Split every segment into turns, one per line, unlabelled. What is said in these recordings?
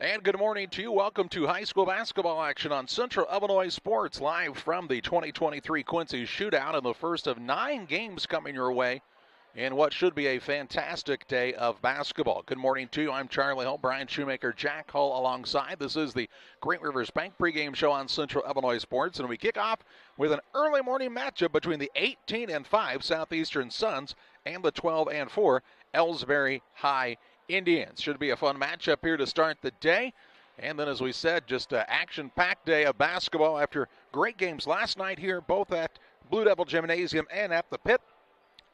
And good morning to you. Welcome to high school basketball action on Central Illinois Sports, live from the 2023 Quincy Shootout, and the first of 9 games coming your way in what should be a fantastic day of basketball. Good morning to you. I'm Charlie Hull, Brian Shoemaker, Jack Hull alongside. This is the Great Rivers Bank pregame show on Central Illinois Sports, and we kick off with an early morning matchup between the 18-5 Southeastern Suns and the 12-4 Elsberry High Indians. Should be a fun matchup here to start the day. And then, as we said, just an action-packed day of basketball after great games last night here, both at Blue Devil Gymnasium and at the Pit.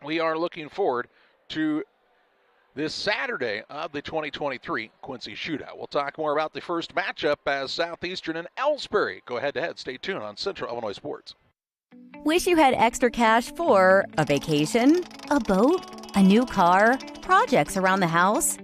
We are looking forward to this Saturday of the 2023 Quincy Shootout. We'll talk more about the first matchup as Southeastern and Elsberry go head-to-head. Stay tuned on Central Illinois Sports.
Wish you had extra cash for a vacation, a boat, a new car, projects around the house?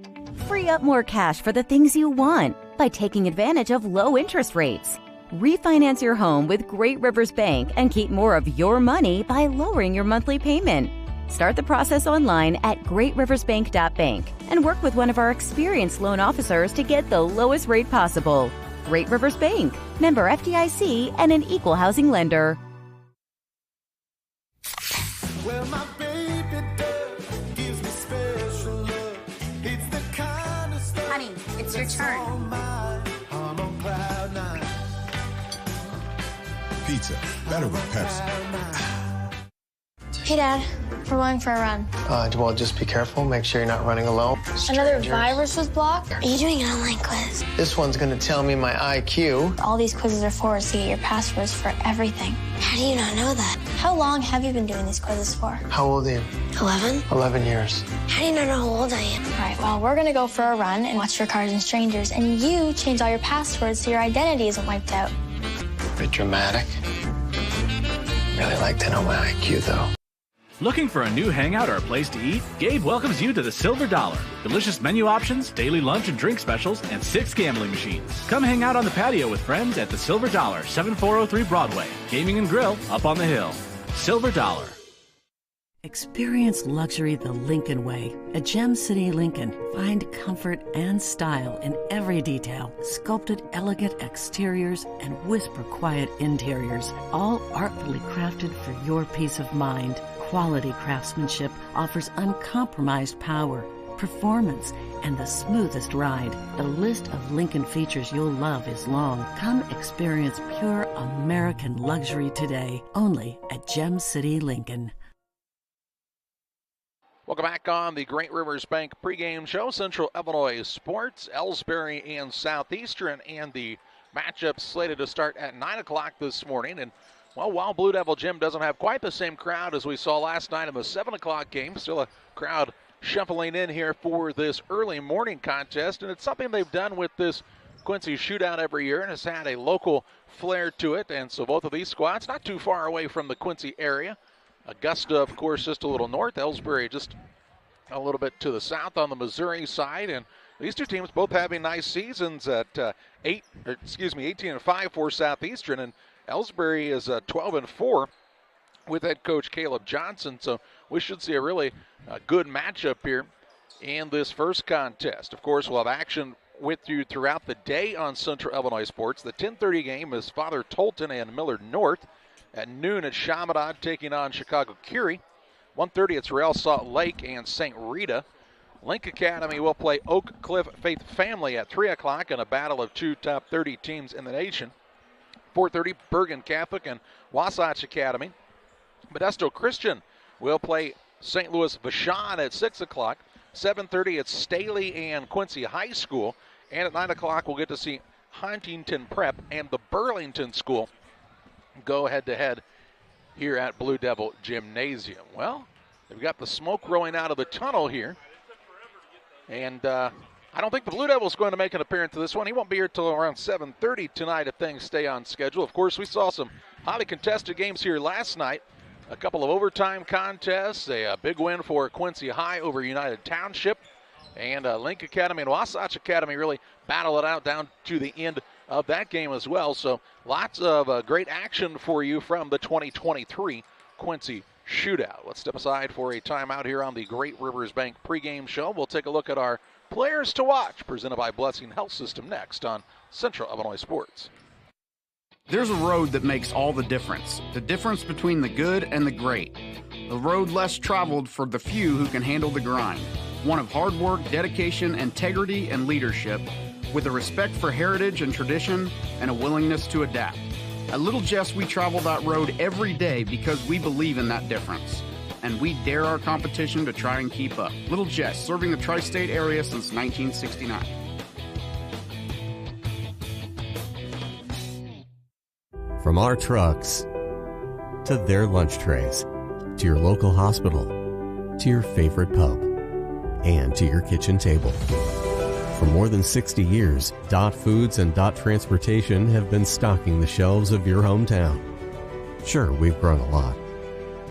Free up more cash for the things you want by taking advantage of low interest rates. Refinance your home with Great Rivers Bank and keep more of your money by lowering your monthly payment. Start the process online at greatriversbank.bank and work with one of our experienced loan officers to get the lowest rate possible. Great Rivers Bank, member FDIC, and an equal housing lender.
Well, my baby doll gives me special love. It's the kind of stuff.
Honey, it's your turn.
I'm on cloud 9.
Pizza, better with Pepsi.
Hey, Dad, we're going for a run.
Well, just be careful. Make sure you're not running alone.
Another virus was blocked? Are you doing an online quiz?
This one's going to tell me my IQ.
All these quizzes are for is to get your passwords for everything. How do you not know that? How long have you been doing these quizzes for?
How old are you?
11?
11 years.
How do you not know how old I am? All right, well, we're going to go for a run and watch for Cars and Strangers, and you change all your passwords so your identity isn't wiped out.
Bit dramatic. Really like to know my IQ, though.
Looking for a new hangout or a place to eat? Gabe welcomes you to the Silver Dollar. Delicious menu options, daily lunch and drink specials, and 6 gambling machines. Come hang out on the patio with friends at the Silver Dollar, 7403 Broadway. Gaming and grill up on the hill. Silver Dollar.
Experience luxury the Lincoln way. At Gem City Lincoln, find comfort and style in every detail. Sculpted elegant exteriors and whisper quiet interiors, all artfully crafted for your peace of mind. Quality craftsmanship offers uncompromised power, performance, and the smoothest ride. The list of Lincoln features you'll love is long. Come experience pure American luxury today, only at Gem City Lincoln.
Welcome back on the Great Rivers Bank pregame show. Central Illinois Sports, Elsberry and Southeastern, and the matchup slated to start at 9 o'clock this morning. And well, while Blue Devil Gym doesn't have quite the same crowd as we saw last night in the 7 o'clock game, still a crowd shuffling in here for this early morning contest. And it's something they've done with this Quincy Shootout every year, and has had a local flair to it. And so both of these squads not too far away from the Quincy area. Augusta, of course, just a little north. Elsberry just a little bit to the south on the Missouri side. And these two teams both having nice seasons at 18-5 for Southeastern. And Elsberry is 12-4 with head coach Caleb Johnson. So we should see a really good matchup here in this first contest. Of course, we'll have action with you throughout the day on Central Illinois Sports. The 10:30 game is Father Tolton and Millard North. At noon, it's Chaminade taking on Chicago Curie. 1:30, it's Real Salt Lake and St. Rita. Link Academy will play Oak Cliff Faith Family at 3 o'clock in a battle of 2 top 30 teams in the nation. 4:30, Bergen Catholic and Wasatch Academy. Modesto Christian will play St. Louis Vashon at 6 o'clock. 7:30, it's Staley and Quincy High School. And at 9 o'clock, we'll get to see Huntington Prep and the Burlington School go head-to-head here at Blue Devil Gymnasium. Well, they've got the smoke rolling out of the tunnel here. And I don't think the Blue Devil's going to make an appearance to this one. He won't be here till around 7:30 tonight if things stay on schedule. Of course, we saw some highly contested games here last night. A couple of overtime contests, a big win for Quincy High over United Township. And Link Academy and Wasatch Academy really battle it out down to the end of that game as well. So lots of great action for you from the 2023 Quincy Shootout. Let's step aside for a timeout here on the Great Rivers Bank pregame show. We'll take a look at our Players to Watch, presented by Blessing Health System, next on Central Illinois Sports.
There's a road that makes all the difference between the good and the great. A road less traveled for the few who can handle the grind. One of hard work, dedication, integrity, and leadership, with a respect for heritage and tradition and a willingness to adapt. At Little Jess, we travel that road every day because we believe in that difference. And we dare our competition to try and keep up. Little Jess, serving the tri-state area since 1969.
From our trucks to their lunch trays, to your local hospital, to your favorite pub, and to your kitchen table. For more than 60 years, Dot Foods and Dot Transportation have been stocking the shelves of your hometown. Sure, we've grown a lot,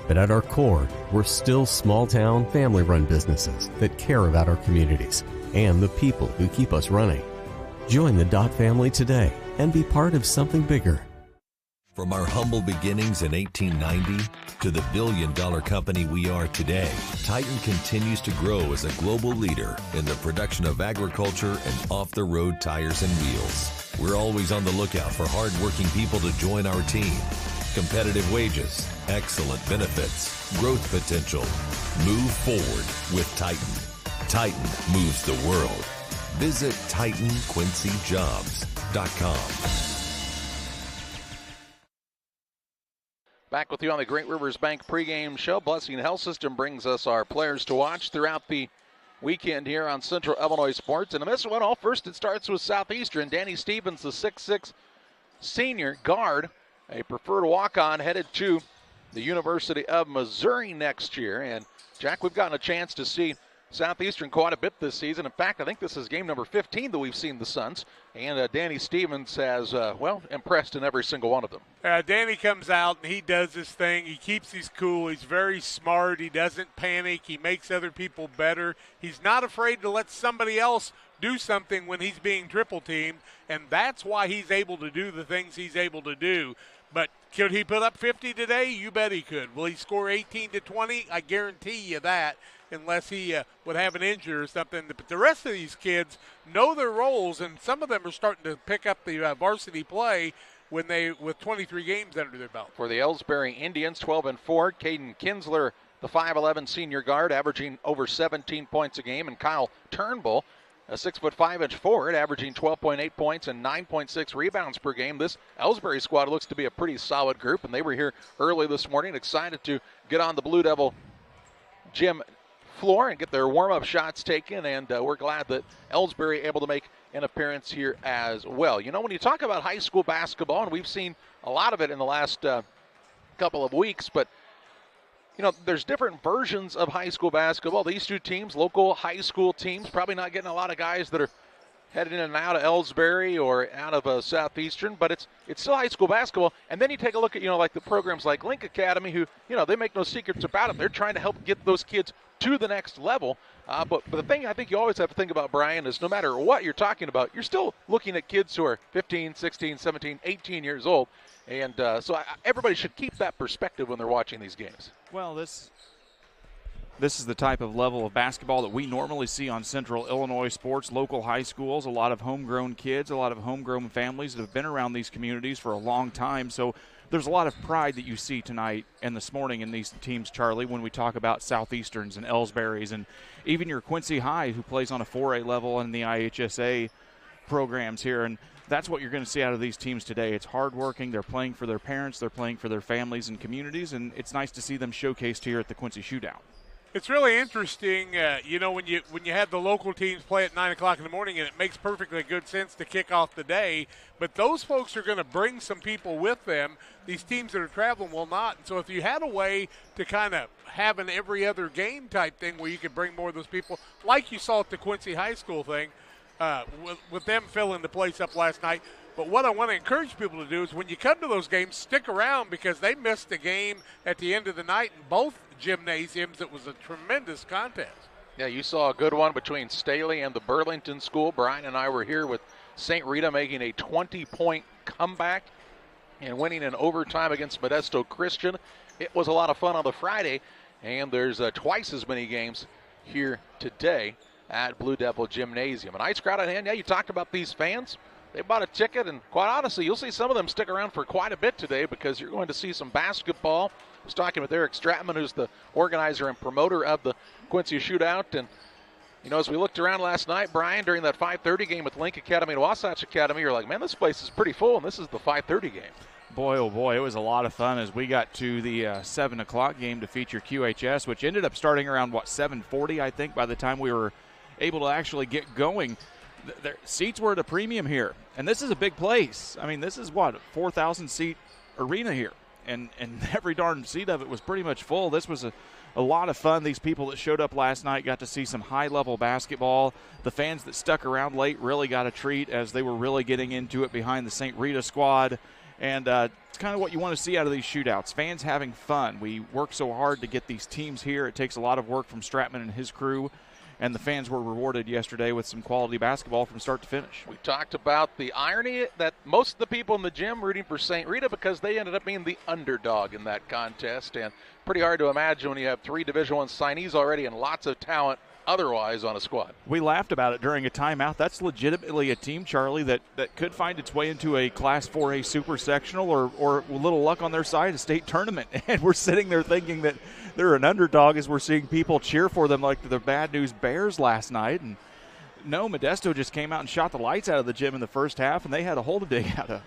but at our core, we're still small-town, family-run businesses that care about our communities and the people who keep us running. Join the Dot family today and be part of something bigger.
From our humble beginnings in 1890 to the billion-dollar company we are today, Titan continues to grow as a global leader in the production of agriculture and off-the-road tires and wheels. We're always on the lookout for hard-working people to join our team. Competitive wages, excellent benefits, growth potential. Move forward with Titan. Titan moves the world. Visit TitanQuincyJobs.com.
Back with you on the Great Rivers Bank pregame show. Blessing Health System brings us our players to watch throughout the weekend here on Central Illinois Sports. And in this one, first it starts with Southeastern. Danny Stevens, the 6'6" senior guard, a preferred walk-on, headed to the University of Missouri next year. And, Jack, we've gotten a chance to see Southeastern quite a bit this season. In fact, I think this is game number 15 that we've seen the Suns. And Danny Stevens has, impressed in every single one of them.
Danny comes out and he does his thing. He keeps his cool. He's very smart. He doesn't panic. He makes other people better. He's not afraid to let somebody else do something when he's being triple teamed. And that's why he's able to do the things he's able to do. But could he put up 50 today? You bet he could. Will he score 18 to 20? I guarantee you that, unless he would have an injury or something. But the rest of these kids know their roles, and some of them are starting to pick up the varsity play with 23 games under their belt.
For the Elsberry Indians, 12-4, Caden Kinsler, the 5'11" senior guard, averaging over 17 points a game, and Kyle Turnbull, a 6'5" forward, averaging 12.8 points and 9.6 rebounds per game. This Elsberry squad looks to be a pretty solid group, and they were here early this morning, excited to get on the Blue Devil gym floor and get their warm-up shots taken, and we're glad that Elsberry able to make an appearance here as well. You know, when you talk about high school basketball, and we've seen a lot of it in the last couple of weeks, but you know, there's different versions of high school basketball. These two teams, local high school teams, probably not getting a lot of guys that are headed in and out of Elsberry or out of Southeastern, but it's still high school basketball. And then you take a look at, like the programs like Link Academy, who, they make no secrets about it. They're trying to help get those kids to the next level. But the thing I think you always have to think about, Brian, is no matter what you're talking about, you're still looking at kids who are 15, 16, 17, 18 years old. And so everybody should keep that perspective when they're watching these games.
Well, this is the type of level of basketball that we normally see on Central Illinois Sports, local high schools, a lot of homegrown kids, a lot of homegrown families that have been around these communities for a long time. So there's a lot of pride that you see tonight and this morning in these teams, Charlie, when we talk about Southeasterns and Elsberrys and even your Quincy High, who plays on a 4A level in the IHSA programs here. And that's what you're going to see out of these teams today. It's hardworking. They're playing for their parents. They're playing for their families and communities, and it's nice to see them showcased here at the Quincy Shootout.
It's really interesting, when you have the local teams play at 9 o'clock in the morning, and it makes perfectly good sense to kick off the day. But those folks are going to bring some people with them. These teams that are traveling will not. And so if you had a way to kind of have an every other game type thing where you could bring more of those people, like you saw at the Quincy High School thing, with them filling the place up last night. But what I want to encourage people to do is when you come to those games, stick around, because they missed a game at the end of the night in both gymnasiums. It was a tremendous contest.
Yeah, you saw a good one between Staley and the Burlington School. Brian and I were here with St. Rita making a 20-point comeback and winning in overtime against Modesto Christian. It was a lot of fun on the Friday, and there's twice as many games here today. at Blue Devil Gymnasium. A nice crowd at hand. Yeah, you talked about these fans. They bought a ticket, and quite honestly, you'll see some of them stick around for quite a bit today because you're going to see some basketball. I was talking with Eric Stratman, who's the organizer and promoter of the Quincy Shootout. And, as we looked around last night, Brian, during that 5:30 game with Link Academy and Wasatch Academy, you're like, man, this place is pretty full, and this is the 5:30 game.
Boy, oh boy, it was a lot of fun as we got to the 7 o'clock game to feature QHS, which ended up starting around, 7:40, I think, by the time we were able to actually get going. The seats were at a premium here, and this is a big place. I mean, this is, 4,000-seat arena here, and every darn seat of it was pretty much full. This was a lot of fun. These people that showed up last night got to see some high-level basketball. The fans that stuck around late really got a treat as they were really getting into it behind the St. Rita squad. And it's kind of what you want to see out of these shootouts. Fans having fun. We work so hard to get these teams here. It takes a lot of work from Stratman and his crew. And the fans were rewarded yesterday with some quality basketball from start to finish.
We talked about the irony that most of the people in the gym rooting for St. Rita because they ended up being the underdog in that contest. And pretty hard to imagine when you have 3 Division I signees already and lots of talent otherwise on a squad.
We laughed about it during a timeout. That's legitimately a team, Charlie, that could find its way into a Class 4A super sectional or with a little luck on their side, a state tournament. And we're sitting there thinking that they're an underdog as we're seeing people cheer for them like the Bad News Bears last night. And no, Modesto just came out and shot the lights out of the gym in the first half, and they had a hole to dig out of.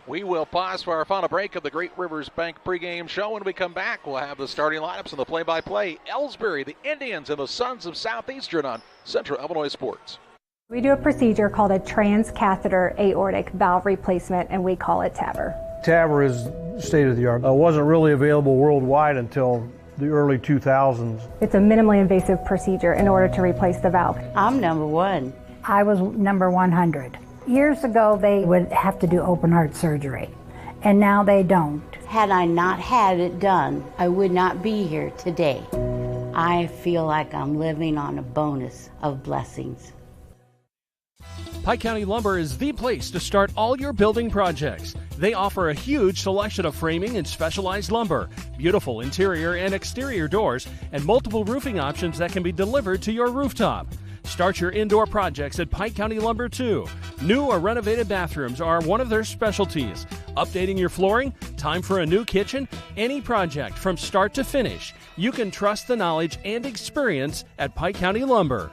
We will pause for our final break of the Great Rivers Bank pregame show. When we come back, we'll have the starting lineups and the play-by-play. Elsberry, the Indians, and the Sons of Southeastern on Central Illinois Sports.
We do a procedure called a transcatheter aortic valve replacement, and we call it TAVR.
TAVR is state-of-the-art. It wasn't really available worldwide until the early 2000s.
It's a minimally invasive procedure in order to replace the valve.
I'm number 1.
I was number 100. Years ago, they would have to do open heart surgery, and now they don't.
Had I not had it done, I would not be here today. I feel like I'm living on a bonus of blessings.
Pike County Lumber is the place to start all your building projects. They offer a huge selection of framing and specialized lumber, beautiful interior and exterior doors, and multiple roofing options that can be delivered to your rooftop. Start your indoor projects at Pike County Lumber too. New or renovated bathrooms are one of their specialties. Updating your flooring? Time for a new kitchen? Any project from start to finish. You can trust the knowledge and experience at Pike County Lumber.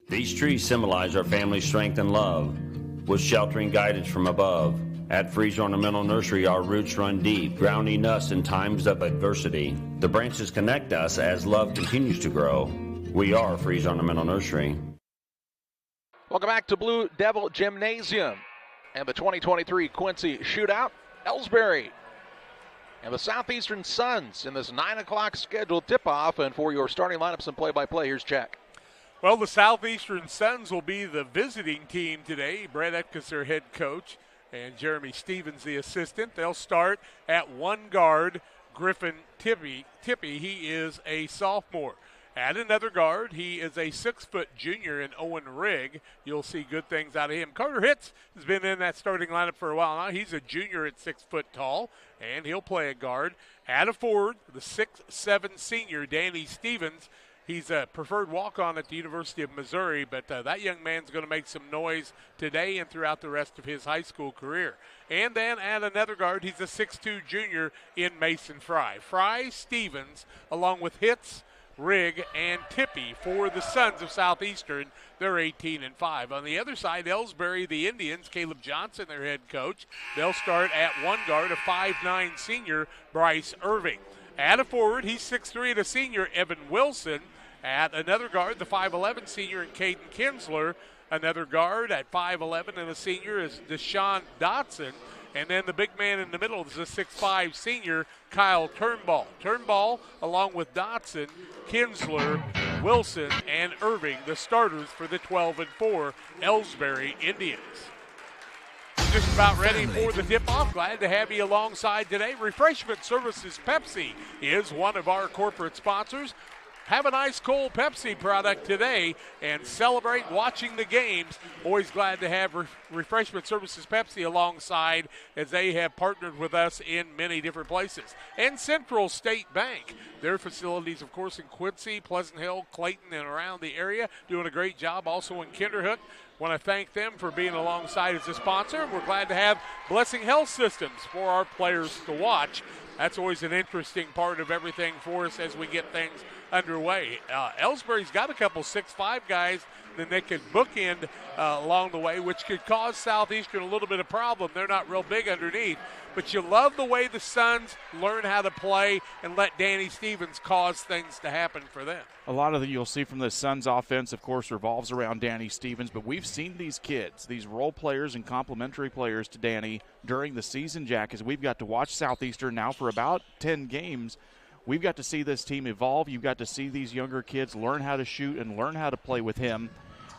These trees symbolize our family's strength and love, with sheltering guidance from above. At Freeze Ornamental Nursery, our roots run deep, grounding us in times of adversity. The branches connect us as love continues to grow. We are Freeze Ornamental Nursery.
Welcome back to Blue Devil Gymnasium and the 2023 Quincy Shootout. Elsberry and the Southeastern Sons in this 9 o'clock scheduled tip-off. And for your starting lineups and play-by-play, here's Jack.
Well, the Southeastern Sons will be the visiting team today. Brett Epkus, their head coach, and Jeremy Stevens, the assistant. They'll start at 1 guard, Griffin Tippy. He is a sophomore. At another guard, he is a 6-foot junior in Owen Rigg. You'll see good things out of him. Carter Hitz has been in that starting lineup for a while now. He's a junior at 6 foot tall, and he'll play a guard. At a forward, the 6'7" senior, Danny Stevens. He's a preferred walk-on at the University of Missouri, but that young man's going to make some noise today and throughout the rest of his high school career. And then at another guard, he's a 6'2" junior in Mason Fry. Fry, Stevens, along with Hitz, Rigg, and Tippy for the Sons of Southeastern. They're 18-5. On the other side, Elsberry, the Indians, Caleb Johnson, their head coach. They'll start at 1 guard, a 5'9" senior, Bryce Irving. At a forward, he's 6'3" and a senior, Evan Wilson. At another guard, the 5'11" senior and Caden Kinsler. Another guard at 5'11" and a senior is Deshaun Dotson. And then the big man in the middle is a 6'5" senior, Kyle Turnbull. Turnbull, along with Dotson, Kinsler, Wilson, and Irving, the starters for the 12-4 Elsberry Indians. Just about ready for the tip-off. Glad to have you alongside today. Refreshment Services Pepsi is one of our corporate sponsors. Have an ice cold Pepsi product today and celebrate watching the games. Always glad to have Refreshment Services Pepsi alongside, as they have partnered with us in many different places. And Central State Bank, their facilities, of course, in Quincy, Pleasant Hill, Clayton, and around the area, doing a great job. Also in Kinderhook. Want to thank them for being alongside as a sponsor. We're glad to have Blessing Health Systems for our players to watch. That's always an interesting part of everything for us as we get things underway. Elsberry's got a couple 6'5" guys that they could bookend along the way, which could cause Southeastern a little bit of problem. They're not real big underneath. But you love the way the Suns learn how to play and let Danny Stevens cause things to happen for them.
A lot of you'll see from the Suns offense, of course, revolves around Danny Stevens, but we've seen these kids, these role players and complementary players to Danny during the season, Jack, as we've got to watch Southeastern now for about 10 games. We've got to see this team evolve. You've got to see these younger kids learn how to shoot and learn how to play with him.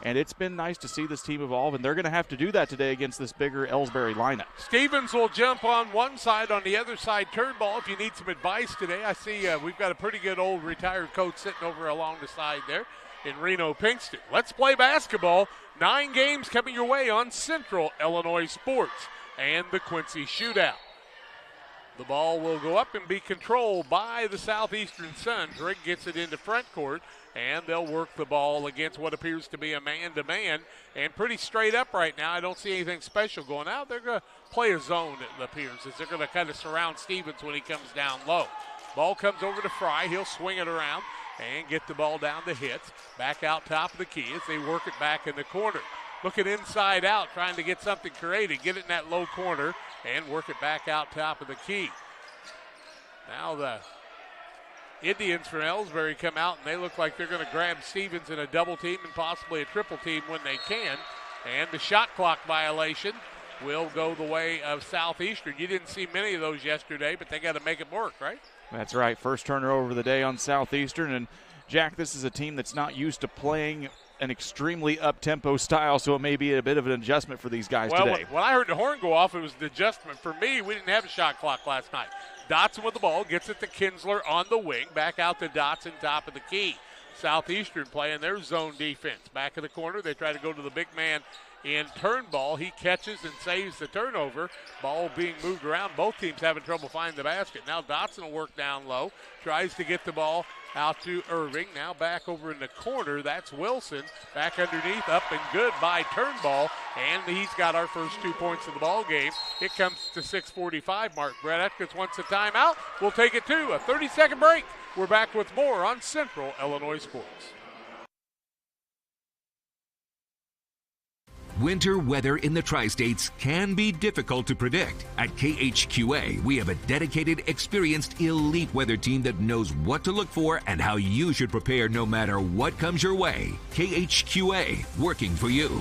And it's been nice to see this team evolve, and they're going to have to do that today against this bigger Elsberry lineup.
Stevens will jump on one side, on the other side, Turnbull. If you need some advice today, I see we've got a pretty good old retired coach sitting over along the side there in Reno Pinkston. Let's play basketball. 9 games coming your way on Central Illinois Sports and the Quincy Shootout. The ball will go up and be controlled by the Southeastern Suns. Rigg gets it into front court, and they'll work the ball against what appears to be a man-to-man, and pretty straight up right now. I don't see anything special going out. They're going to play a zone, it appears, as they're going to kind of surround Stevens when he comes down low. Ball comes over to Fry. He'll swing it around and get the ball down to Hitz. Back out top of the key as they work it back in the corner. Looking inside out, trying to get something created. Get it in that low corner and work it back out top of the key. Now the Indians from Elsberry come out, and they look like they're going to grab Stevens in a double team and possibly a triple team when they can. And the shot clock violation will go the way of Southeastern. You didn't see many of those yesterday, but they got to make it work, right?
That's right. First turnover of the day on Southeastern. And, Jack, this is a team that's not used to playing an extremely up-tempo style, so it may be a bit of an adjustment for these guys today.
When I heard the horn go off, it was the adjustment. For me, we didn't have a shot clock last night. Dotson with the ball, gets it to Kinsler on the wing, back out to Dotson, top of the key. Southeastern playing their zone defense. Back in the corner, they try to go to the big man in Turnbull. He catches and saves the turnover. Ball being moved around. Both teams having trouble finding the basket. Now Dotson will work down low, tries to get the ball out to Irving. Now back over in the corner. That's Wilson. Back underneath, up and good by Turnbull. And he's got our first 2 points of the ball game. It comes to 6:45 mark. Brett Atkins wants a timeout. We'll take it to a 30-second break. We're back with more on Central Illinois Sports.
Winter weather in the Tri-States can be difficult to predict. At KHQA, we have a dedicated, experienced, elite weather team that knows what to look for and how you should prepare no matter what comes your way. KHQA, working for you.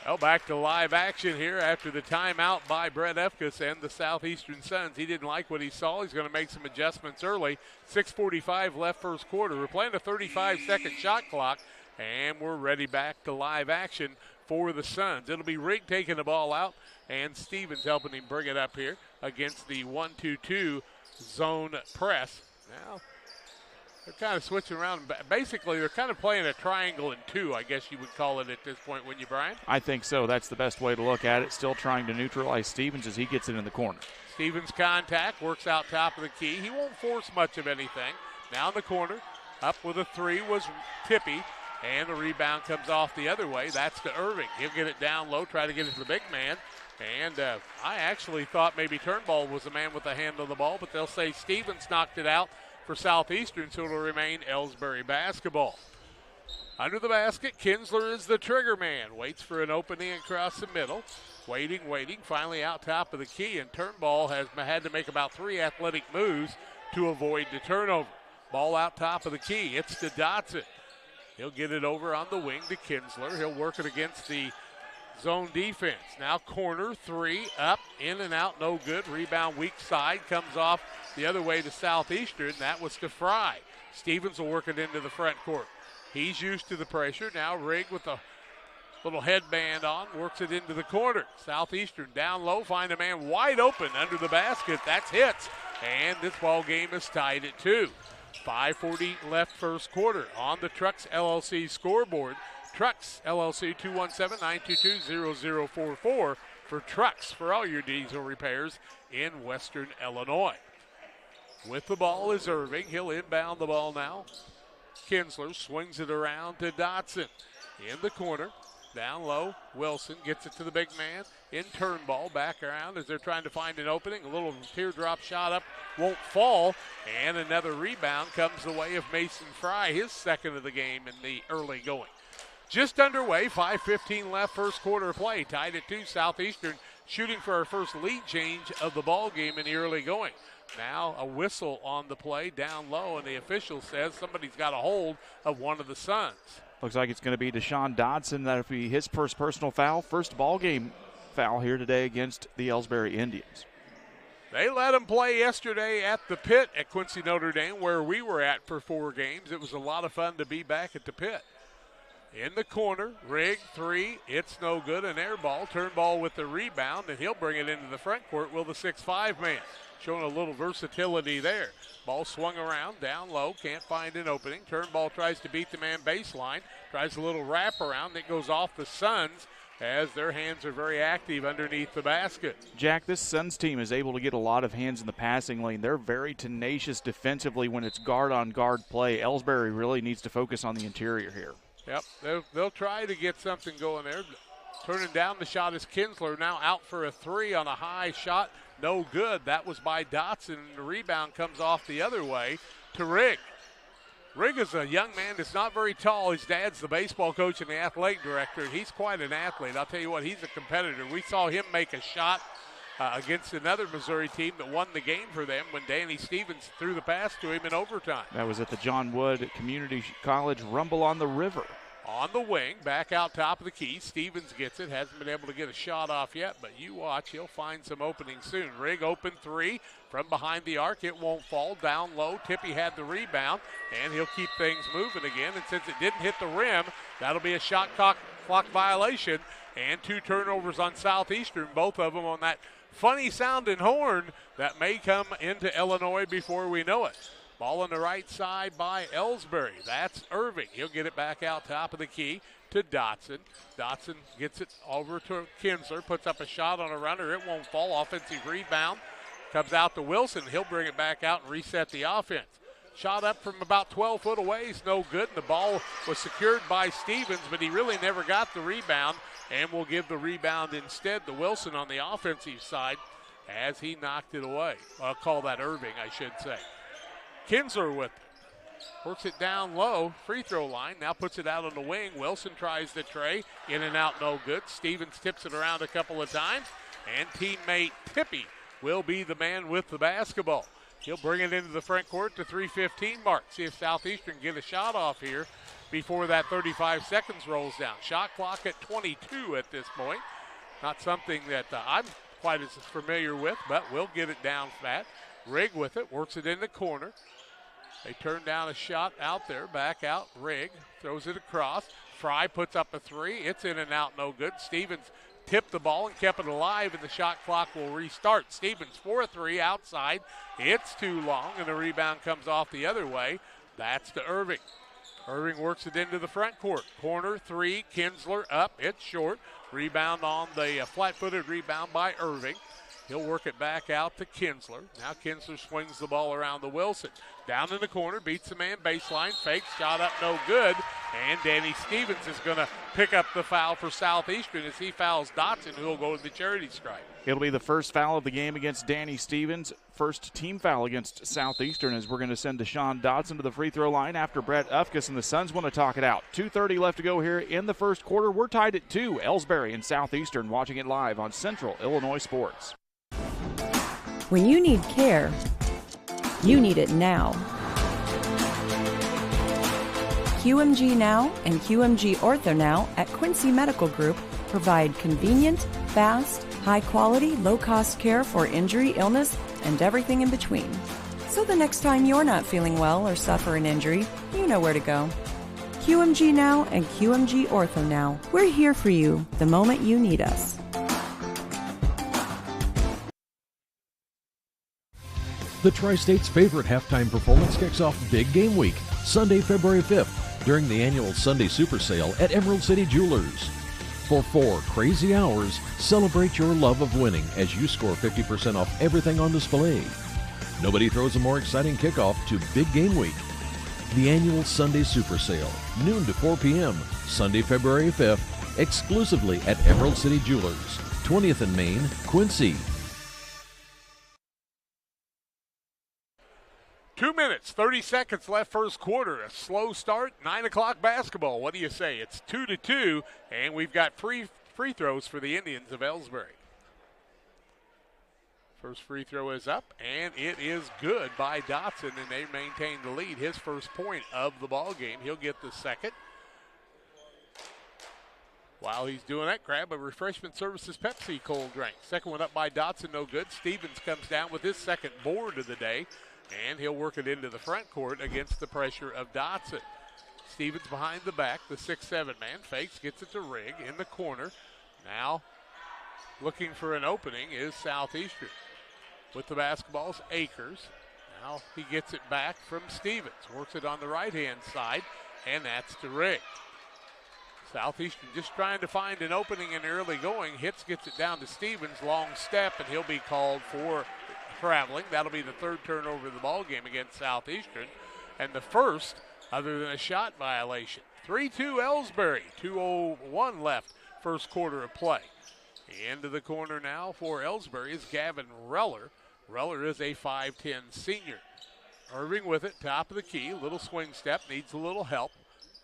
Well, back to live action here after the timeout by Brett Efkus and the Southeastern Suns. He didn't like what he saw. He's going to make some adjustments early. 6:45 left first quarter. We're playing a 35-second shot clock, and we're ready back to live action for the Suns. It'll be Rigg taking the ball out, and Stevens helping him bring it up here against the 1-2-2 zone press. Now, they're kind of switching around. Basically, they're kind of playing a triangle and two, I guess you would call it at this point, wouldn't you, Brian?
I think so. That's the best way to look at it. Still trying to neutralize Stevens as he gets it in the corner.
Stevens contact, works out top of the key. He won't force much of anything. Now in the corner, up with a three was Tippy, and the rebound comes off the other way. That's to Irving. He'll get it down low, try to get it to the big man. And I actually thought maybe Turnbull was the man with the hand on the ball, but they'll say Stevens knocked it out for Southeastern, so it'll remain Elsberry basketball. Under the basket, Kinsler is the trigger man. Waits for an opening across the middle. Waiting. Finally out top of the key, and Turnbull has had to make about 3 athletic moves to avoid the turnover. Ball out top of the key. It's to Dotson. He'll get it over on the wing to Kinsler. He'll work it against the zone defense. Now corner, three, up, in and out, no good. Rebound weak side, comes off the other way to Southeastern. That was to Fry. Stevens will work it into the front court. He's used to the pressure. Now Rigg with a Little headband on, works it into the corner. Southeastern down low, find a man wide open under the basket. That's hits. And this ball game is tied at 2. 5:40 left first quarter on the Trucks LLC scoreboard. Trucks LLC 217-922-0044 for Trucks for all your diesel repairs in Western Illinois. With the ball is Irving. He'll inbound the ball now. Kinsler swings it around to Dotson. In the corner, down low, Wilson gets it to the big man. In turn ball, back around as they're trying to find an opening. A little teardrop shot up, won't fall. And another rebound comes the way of Mason Fry, his second of the game in the early going. Just underway, 5:15 left first quarter play. Tied at 2, Southeastern shooting for our first lead change of the ball game in the early going. Now a whistle on the play down low, and the official says somebody's got a hold of one of the Suns.
Looks like it's going to be Deshaun Dodson. That'll be his first personal foul, first ball game foul here today against the Elsberry Indians.
They let him play yesterday at the pit at Quincy Notre Dame, where we were at for 4 games. It was a lot of fun to be back at the pit. In the corner, Rigg, 3, it's no good, an air ball, turn ball with the rebound, and he'll bring it into the front court with the 6'5" man. Showing a little versatility there. Ball swung around, down low, can't find an opening. Turn ball tries to beat the man baseline, tries a little wraparound that goes off the Suns as their hands are very active underneath the basket.
Jack, this Suns team is able to get a lot of hands in the passing lane. They're very tenacious defensively when it's guard-on-guard play. Elsberry really needs to focus on the interior here.
Yep, they'll try to get something going there. Turning down the shot is Kinsler, now out for a 3 on a high shot. No good. That was by Dotson, and the rebound comes off the other way to Rigg. Rigg is a young man that's not very tall. His dad's the baseball coach and the athletic director, and he's quite an athlete. I'll tell you what, he's a competitor. We saw him make a shot against another Missouri team that won the game for them when Danny Stevens threw the pass to him in overtime.
That was at the John Wood Community College Rumble on the River.
On the wing, back out top of the key. Stevens gets it. Hasn't been able to get a shot off yet, but you watch. He'll find some opening soon. Rigg open 3 from behind the arc. It won't fall. Down low. Tippy had the rebound, and he'll keep things moving again. And since it didn't hit the rim, that'll be a shot clock violation and 2 turnovers on Southeastern, both of them on that funny sounding horn that may come into Illinois before we know it. Ball on the right side by Elsberry. That's Irving. He'll get it back out top of the key to Dotson. Dotson gets it over to Kinsler, puts up a shot on a runner. It won't fall. Offensive rebound. Comes out to Wilson. He'll bring it back out and reset the offense. Shot up from about 12 foot away is no good. And the ball was secured by Stevens, but he really never got the rebound. And we'll give the rebound instead to Wilson on the offensive side as he knocked it away. I'll call that Irving, I should say. Kinsler with it. Works it down low, free throw line. Now puts it out on the wing. Wilson tries the tray. In and out, no good. Stevens tips it around a couple of times. And teammate Tippy will be the man with the basketball. He'll bring it into the front court to 3:15 mark. See if Southeastern get a shot off here before that 35 seconds rolls down. Shot clock at 22 at this point. Not something that I'm quite as familiar with, but we'll get it down fat. Rigg with it, works it in the corner. They turn down a shot out there, back out. Rigg throws it across. Fry puts up a 3. It's in and out, no good. Stevens tipped the ball and kept it alive, and the shot clock will restart. Stevens for a 3 outside. It's too long, and the rebound comes off the other way. That's to Irving. Irving works it into the front court. Corner 3, Kinsler up. It's short. Rebound on the flat-footed rebound by Irving. He'll work it back out to Kinsler. Now Kinsler swings the ball around to Wilson. Down in the corner, beats the man baseline, fakes, shot up, no good. And Danny Stevens is going to pick up the foul for Southeastern as he fouls Dotson, who will go to the charity stripe.
It'll be the first foul of the game against Danny Stevens. First team foul against Southeastern as we're going to send Deshaun Dotson to the free throw line after Brett Ufkus and the Suns want to talk it out. 2:30 left to go here in the first quarter. We're tied at 2. Elsberry and Southeastern watching it live on Central Illinois Sports.
When you need care, you need it now. QMG Now and QMG Ortho Now at Quincy Medical Group provide convenient, fast, high-quality, low-cost care for injury, illness, and everything in between. So the next time you're not feeling well or suffer an injury, you know where to go. QMG Now and QMG Ortho Now. We're here for you the moment you need us.
The Tri-State's favorite halftime performance kicks off Big Game Week, Sunday, February 5th, during the annual Sunday Super Sale at Emerald City Jewelers. For 4 crazy hours, celebrate your love of winning as you score 50% off everything on display. Nobody throws a more exciting kickoff to Big Game Week. The annual Sunday Super Sale, noon to 4 p.m., Sunday, February 5th, exclusively at Emerald City Jewelers, 20th and Main, Quincy.
2 minutes, 30 seconds left first quarter. A slow start, 9 o'clock basketball. What do you say? It's 2-2, and we've got free throws for the Indians of Elsberry. First free throw is up, and it is good by Dotson, and they maintain the lead. His first point of the ball game. He'll get the second. While he's doing that, grab a Refreshment Services Pepsi cold drink. Second one up by Dotson, no good. Stevens comes down with his second board of the day, and he'll work it into the front court against the pressure of Dotson. Stevens behind the back, the 6'7" man, fakes, gets it to Rigg in the corner. Now looking for an opening is Southeastern. With the basketball's Akers. Now he gets it back from Stevens. Works it on the right-hand side, and that's to Rigg. Southeastern just trying to find an opening in the early going. Gets it down to Stevens. Long step, and he'll be called for traveling. That'll be the third turnover of the ball game against Southeastern, and the first other than a shot violation. 3-2 Elsberry. 2:01 left first quarter of play. Into the corner now for Elsberry is Gavin Reller. Reller is a 5'10" senior. Irving with it, top of the key. Little swing step, needs a little help.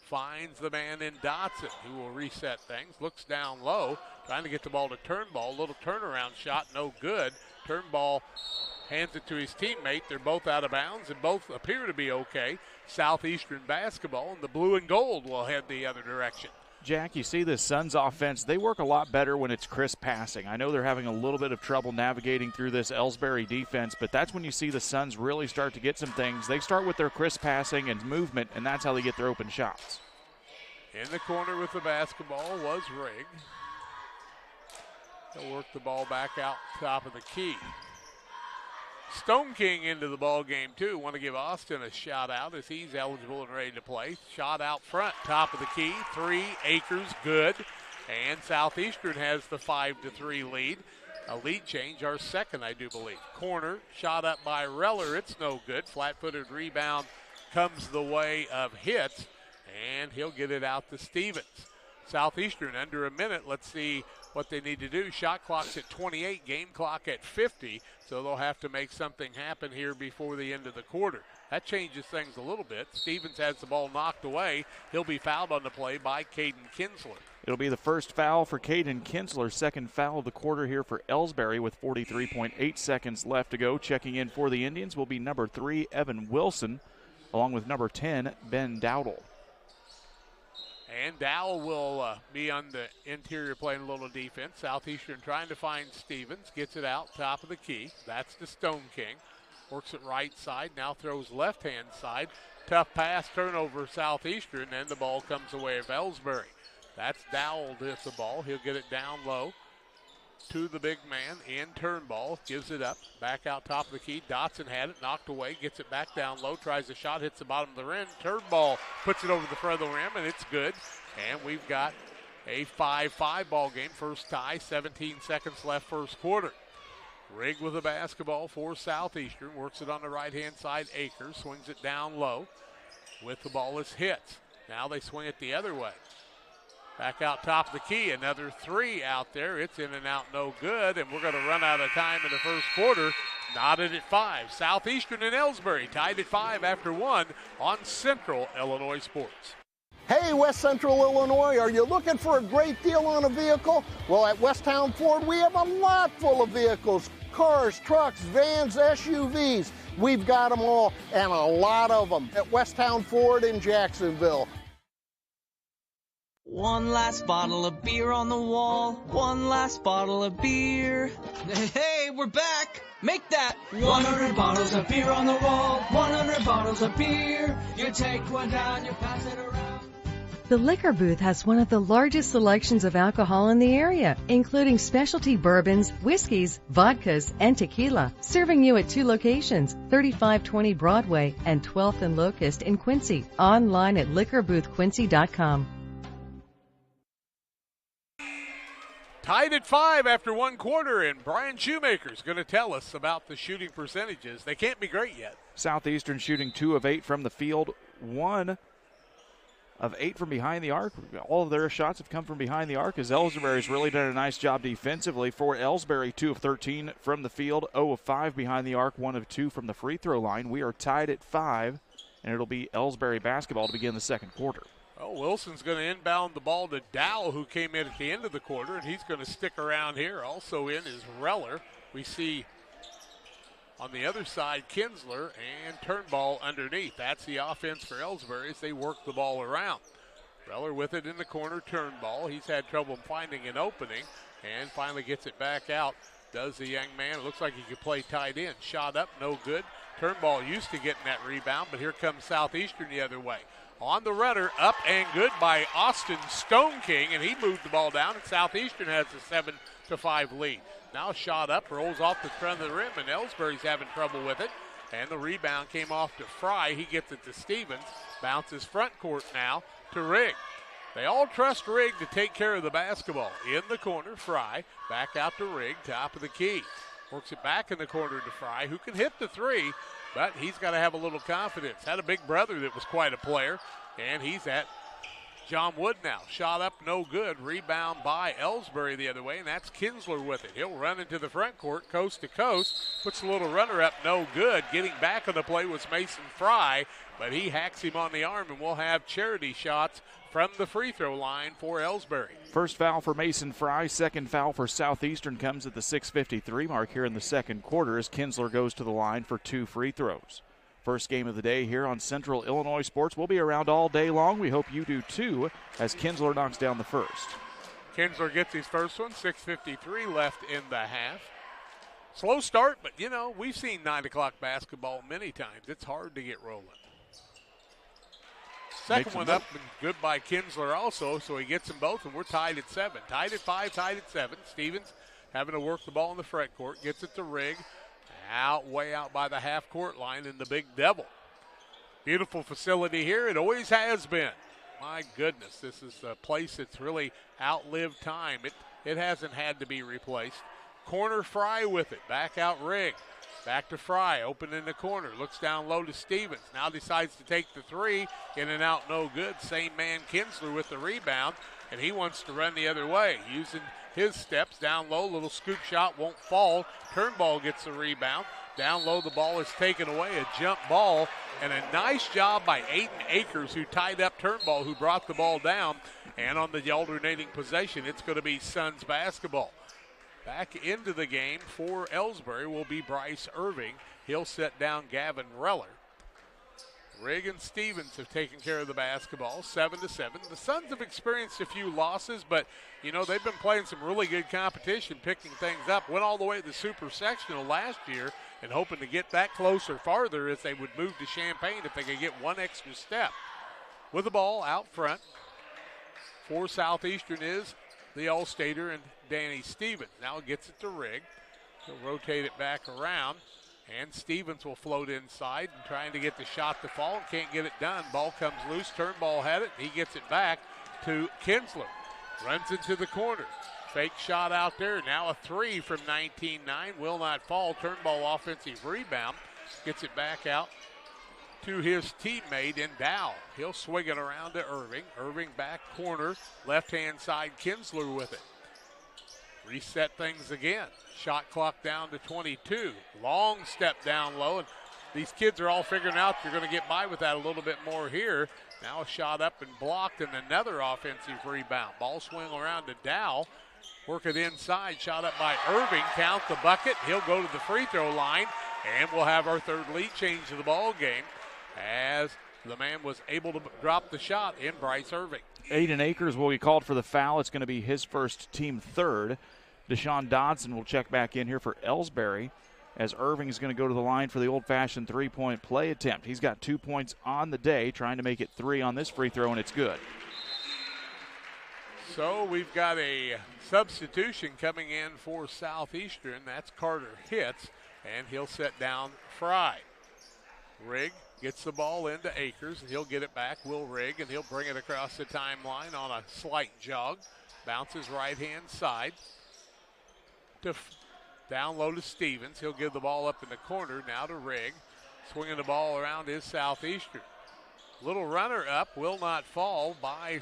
Finds the man in Dotson, who will reset things. Looks down low, trying to get the ball to Turnbull. Little turnaround shot, no good. Turnbull hands it to his teammate. They're both out of bounds and both appear to be okay. Southeastern basketball, and the blue and gold will head the other direction.
Jack, you see this Suns offense, they work a lot better when it's crisp passing. I know they're having a little bit of trouble navigating through this Elsberry defense, but that's when you see the Suns really start to get some things. They start with their crisp passing and movement, and that's how they get their open shots.
In the corner with the basketball was Rigg. He'll work the ball back out top of the key. Stone King into the ball game too. Want to give Austin a shout out as he's eligible and ready to play. Shot out front, top of the key. 3, Akers, good. And Southeastern has the 5-3 lead. A lead change, our second, I do believe. Corner, shot up by Reller. It's no good. Flat-footed rebound comes the way of Hitz, and he'll get it out to Stevens. Southeastern under a minute. Let's see what they need to do. Shot clock's at 28, game clock at 50, so they'll have to make something happen here before the end of the quarter. That changes things a little bit. Stevens has the ball knocked away. He'll be fouled on the play by Caden Kinsler.
It'll be the first foul for Caden Kinsler, second foul of the quarter here for Elsberry with 43.8 seconds left to go. Checking in for the Indians will be number 3, Evan Wilson, along with number 10, Ben Dowdle.
And Dowell will be on the interior playing a little defense. Southeastern trying to find Stevens. Gets it out, top of the key. That's to Stone King. Works it right side, now throws left-hand side. Tough pass, turnover Southeastern, and the ball comes away of Elsberry. That's Dowell with the ball. He'll get it down low to the big man in Turnbull. Gives it up, back out top of the key. Dotson had it, knocked away, gets it back down low, tries a shot, hits the bottom of the rim. Turnbull puts it over the front of the rim, and it's good. And we've got a 5-5 ball game. First tie, 17 seconds left first quarter. Rigg with the basketball for Southeastern. Works it on the right-hand side. Akers swings it down low. With the ball is Hitz. Now they swing it the other way. Back out top of the key. Another 3 out there. It's in and out, no good. And we're going to run out of time in the first quarter. Knotted at 5. Southeastern and Elsberry tied at 5 after 1 on Central Illinois Sports.
Hey, West Central Illinois, are you looking for a great deal on a vehicle? Well, at Westtown Ford, we have a lot full of vehicles. Cars, trucks, vans, SUVs. We've got them all, and a lot of them at Westtown Ford in Jacksonville.
One last bottle of beer on the wall. One last bottle of beer. Hey, we're back. Make that 100 bottles of beer on the wall. 100 bottles of beer. You take one down, you pass it around.
The liquor booth has one of the largest selections of alcohol in the area, including specialty bourbons, whiskeys, vodkas, and tequila. Serving you at 2 locations, 3520 Broadway and 12th and Locust in Quincy. Online at liquorboothquincy.com.
Tied at 5 after 1 quarter, and Brian Shoemaker's going to tell us about the shooting percentages. They can't be great yet.
Southeastern shooting 2 of 8 from the field, 1 of 8 from behind the arc. All of their shots have come from behind the arc as Elsberry's really done a nice job defensively. For Elsberry, 2 of 13 from the field, 0 of 5 behind the arc, 1 of 2 from the free throw line. We are tied at 5, and it'll be Elsberry basketball to begin the second quarter.
Oh, Wilson's going to inbound the ball to Dow, who came in at the end of the quarter, and he's going to stick around here. Also in is Reller. We see on the other side Kinsler and Turnball underneath. That's the offense for Elsberry as they work the ball around. Reller with it in the corner, Turnball. He's had trouble finding an opening and finally gets it back out. Does the young man. It looks like he could play tight end. Shot up, no good. Turnball used to getting that rebound, but here comes Southeastern the other way. On the runner, up and good by Austin Stone King, and he moved the ball down, and Southeastern has a 7-5 lead. Now shot up, rolls off the front of the rim, and Elsberry's having trouble with it. And the rebound came off to Fry. He gets it to Stevens. Bounces front court now to Rigg. They all trust Rigg to take care of the basketball. In the corner, Fry. Back out to Rigg, top of the key. Works it back in the corner to Fry, who can hit the 3, but he's got to have a little confidence. Had a big brother that was quite a player, and he's at John Wood now. Shot up, no good. Rebound by Elsberry the other way, and that's Kinsler with it. He'll run into the front court, coast to coast. Puts a little runner up, no good. Getting back on the play was Mason Fry, but he hacks him on the arm, and we'll have charity shots from the free throw line for Elsberry.
First foul for Mason Fry. Second foul for Southeastern comes at the 6:53 mark here in the second quarter as Kinsler goes to the line for 2 free throws. First game of the day here on Central Illinois Sports. We'll be around all day long. We hope you do too as Kinsler knocks down the first.
Kinsler gets his first one, 6:53 left in the half. Slow start, but you know, we've seen 9 o'clock basketball many times. It's hard to get rolling. Second one up and good by Kinsler also, so he gets them both, and we're tied at 7. Tied at 5, tied at 7. Stevens having to work the ball in the front court, gets it to Rigg. Way out by the half-court line in the Big Devil. Beautiful facility here. It always has been. My goodness, this is a place that's really outlived time. It hasn't had to be replaced. Corner Fry with it. Back out Rigg. Back to Fry. Open in the corner. Looks down low to Stevens. Now decides to take the 3. In and out, no good. Same man, Kinsler, with the rebound. And he wants to run the other way. Using his steps down low. Little scoop shot won't fall. Turnball gets the rebound. Down low, the ball is taken away. A jump ball. And a nice job by Aiden Akers, who tied up Turnball, who brought the ball down. And on the alternating possession, it's going to be Suns basketball. Back into the game for Elsberry will be Bryce Irving. He'll set down Gavin Reller. Rigg and Stevens have taken care of the basketball, 7-7. The Suns have experienced a few losses, but, you know, they've been playing some really good competition, picking things up. Went all the way to the Super Sectional last year and hoping to get that closer farther as they would move to Champaign if they could get one extra step. With the ball out front for Southeastern is the All-Stater and Danny Stevens. Now gets it to Rigg. He'll rotate it back around. And Stevens will float inside and trying to get the shot to fall and can't get it done. Ball comes loose. Turnball had it. He gets it back to Kinsler. Runs into the corner. Fake shot out there. Now a 3 from 19-9. Will not fall. Turnball offensive rebound. Gets it back out to his teammate in Dow. He'll swing it around to Irving. Irving back corner. Left-hand side. Kinsler with it. Reset things again. Shot clock down to 22. Long step down low, and these kids are all figuring out you're going to get by with that a little bit more here. Now a shot up and blocked, and another offensive rebound. Ball swing around to Dow. Work it inside. Shot up by Irving. Count the bucket. He'll go to the free throw line, and we'll have our third lead change of the ball game as the man was able to drop the shot in Bryce Irving.
Aiden Akers will be called for the foul. It's going to be his first, team third. Deshaun Dodson will check back in here for Elsberry as Irving is going to go to the line for the old-fashioned three-point play attempt. He's got 2 points on the day, trying to make it 3 on this free throw, and it's good.
So we've got a substitution coming in for Southeastern. That's Carter Hitz, and he'll set down Fry. Rigg gets the ball into Akers, and he'll get it back. Will Rigg, and he'll bring it across the timeline on a slight jog. Bounces right-hand side. Down low to Stevens. He'll give the ball up in the corner. Now to Rigg. Swinging the ball around is Southeastern. Little runner up, will not fall by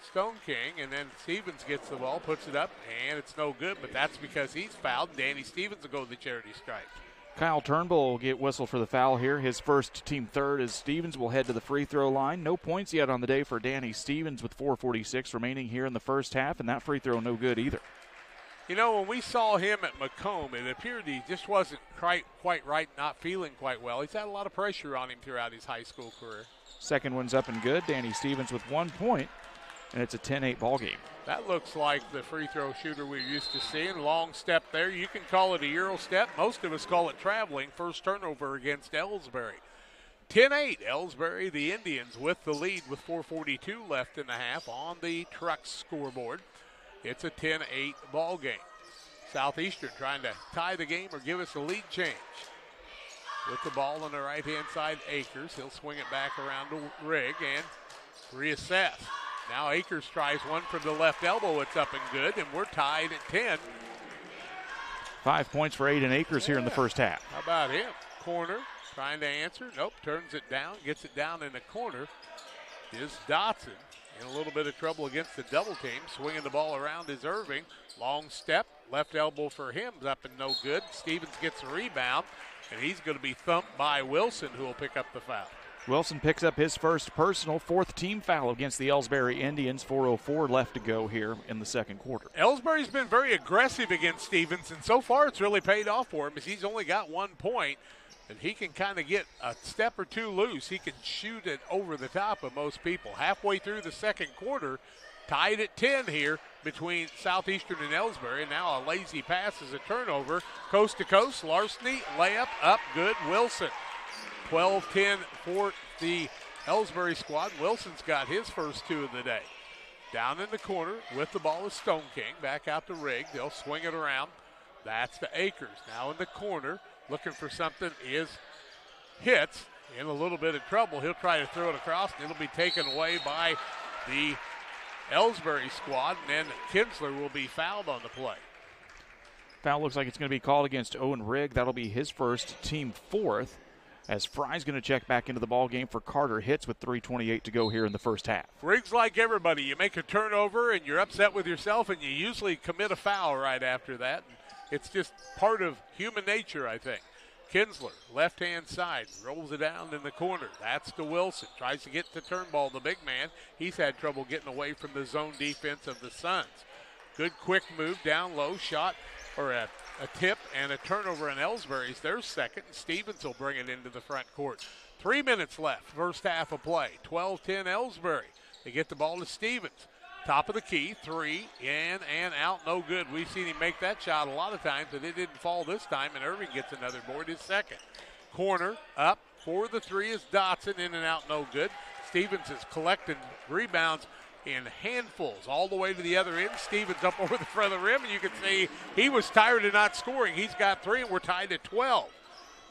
Stone King, and then Stevens gets the ball, puts it up, and it's no good, but that's because he's fouled. Danny Stevens will go to the charity stripe.
Kyle Turnbull will get whistled for the foul here. His first, team third, as Stevens will head to the free throw line. No points yet on the day for Danny Stevens with 4:46 remaining here in the first half, and that free throw no good either.
You know, when we saw him at Macomb, it appeared he just wasn't quite right, not feeling quite well. He's had a lot of pressure on him throughout his high school career.
Second one's up and good. Danny Stevens with 1 point, and it's a 10-8 ball game.
That looks like the free throw shooter we're used to seeing. Long step there. You can call it a Euro step. Most of us call it traveling. First turnover against Elsberry. 10-8, Elsberry, the Indians, with the lead with 4:42 left in the half on the Trucks scoreboard. It's a 10-8 ball game. Southeastern trying to tie the game or give us a lead change. With the ball on the right-hand side, Akers. He'll swing it back around to Rigg and reassess. Now Akers tries one from the left elbow. It's up and good, and we're tied at 10.
5 points for Aiden Akers here in the first half.
How about him? Corner, trying to answer. Nope, turns it down, gets it down in the corner. Is Dotson in a little bit of trouble against the double team. Swinging the ball around is Irving. Long step, left elbow for him, is up and no good. Stevens gets a rebound, and he's going to be thumped by Wilson, who will pick up the foul.
Wilson picks up his first personal, fourth team foul against the Elsberry Indians. 4:04 left to go here in the second quarter.
Elsberry's been very aggressive against Stevens, and so far it's really paid off for him as he's only got 1 point, and he can kind of get a step or two loose. He can shoot it over the top of most people. Halfway through the second quarter, tied at 10 here between Southeastern and Elsberry. And now a lazy pass is a turnover. Coast to coast, Larceny, layup, up, good, Wilson. 12-10 for the Elsberry squad. Wilson's got his first 2 of the day. Down in the corner with the ball is Stone King. Back out to Rigg. They'll swing it around. That's to Akers. Now in the corner, looking for something is Hitz. In a little bit of trouble. He'll try to throw it across, and it'll be taken away by the Elsberry squad, and then Kinsler will be fouled on the play.
Foul looks like it's going to be called against Owen Rigg. That'll be his first, team fourth, as Fry's going to check back into the ball game for Carter Hitz with 3:28 to go here in the first half.
Rigg's like everybody. You make a turnover and you're upset with yourself, and you usually commit a foul right after that. It's just part of human nature, I think. Kinsler, left-hand side, rolls it down in the corner. That's to Wilson. Tries to get to Turnbull, the big man. He's had trouble getting away from the zone defense of the Suns. Good quick move down low, shot, or a tip and a turnover in Elsberry's. Their second, and Stevens will bring it into the front court. 3 minutes left, first half of play. 12-10 Elsberry. They get the ball to Stevens. Top of the key, 3, in and out, no good. We've seen him make that shot a lot of times, but it didn't fall this time, and Irving gets another board, his second. Corner, up, for the 3 is Dotson, in and out, no good. Stevens is collecting rebounds in handfuls all the way to the other end. Stevens up over the front of the rim, and you can see he was tired of not scoring. He's got 3, and we're tied at 12.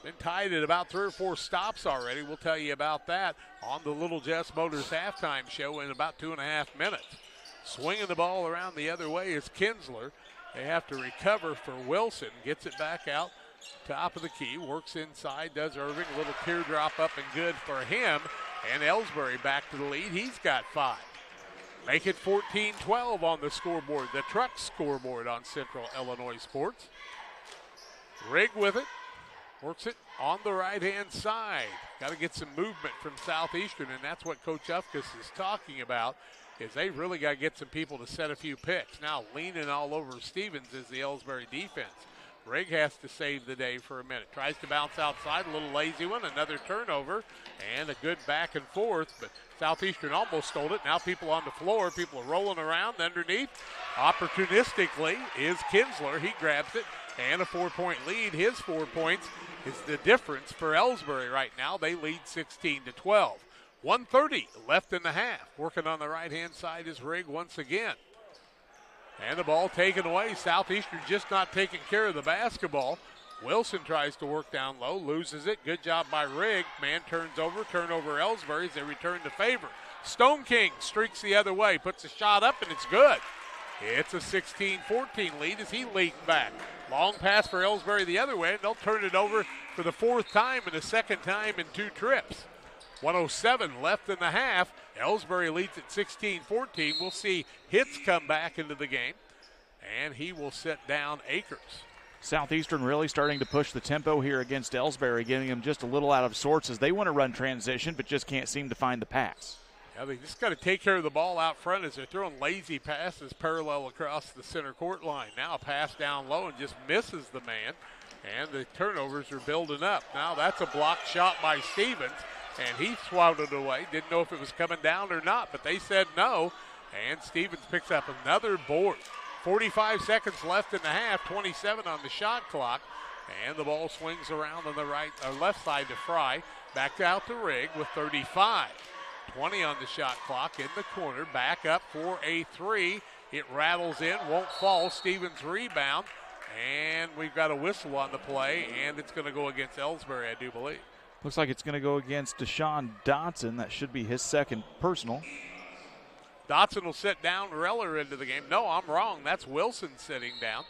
Been tied at about 3 or 4 stops already. We'll tell you about that on the Little Jess Motors halftime show in about 2.5 minutes. Swinging the ball around the other way is Kinsler. They have to recover for Wilson. Gets it back out, top of the key, works inside, does Irving. A little teardrop up and good for him. And Elsberry back to the lead. He's got 5. Make it 14-12 on the scoreboard, the Trucks scoreboard on Central Illinois Sports. Rigg with it. Works it on the right-hand side. Got to get some movement from Southeastern, and that's what Coach Ufkus is talking about, is they really got to get some people to set a few picks. Now leaning all over Stevens is the Elsberry defense. Rigg has to save the day for a minute. Tries to bounce outside, a little lazy one, another turnover, and a good back and forth, but Southeastern almost stole it. Now people on the floor, people are rolling around underneath. Opportunistically is Kinsler. He grabs it, and a 4-point lead. His 4 points is the difference for Elsberry right now. They lead 16-12. 1:30 left in the half. Working on the right-hand side is Rigg once again. And the ball taken away. Southeastern just not taking care of the basketball. Wilson tries to work down low, loses it. Good job by Rigg. Man turns over, turnover Elsberry as they return to favor. Stone King streaks the other way, puts a shot up, and it's good. It's a 16-14 lead as he leads back. Long pass for Elsberry the other way, and they'll turn it over for the fourth time and the second time in 2 trips. 1:07 left in the half. Elsberry leads at 16-14. We'll see Hitz come back into the game, and he will set down Akers.
Southeastern really starting to push the tempo here against Elsberry, getting them just a little out of sorts as they want to run transition but just can't seem to find the pass.
Yeah, they just got to take care of the ball out front as they're throwing lazy passes parallel across the center court line. Now a pass down low and just misses the man, and the turnovers are building up. Now that's a blocked shot by Stevens, and he swatted it away. Didn't know if it was coming down or not, but they said no, and Stevens picks up another board. 45 seconds left in the half, 27 on the shot clock, and the ball swings around on the right or left side to Fry. Back out to Rigg with 35. 20 on the shot clock in the corner. Back up for a 3. It rattles in, won't fall. Stevens rebound, and we've got a whistle on the play, and it's going to go against Elsberry, I do believe.
Looks like it's going to go against Deshaun Dotson. That should be his second personal.
Dotson will sit down, Reller into the game. No, I'm wrong. That's Wilson sitting down.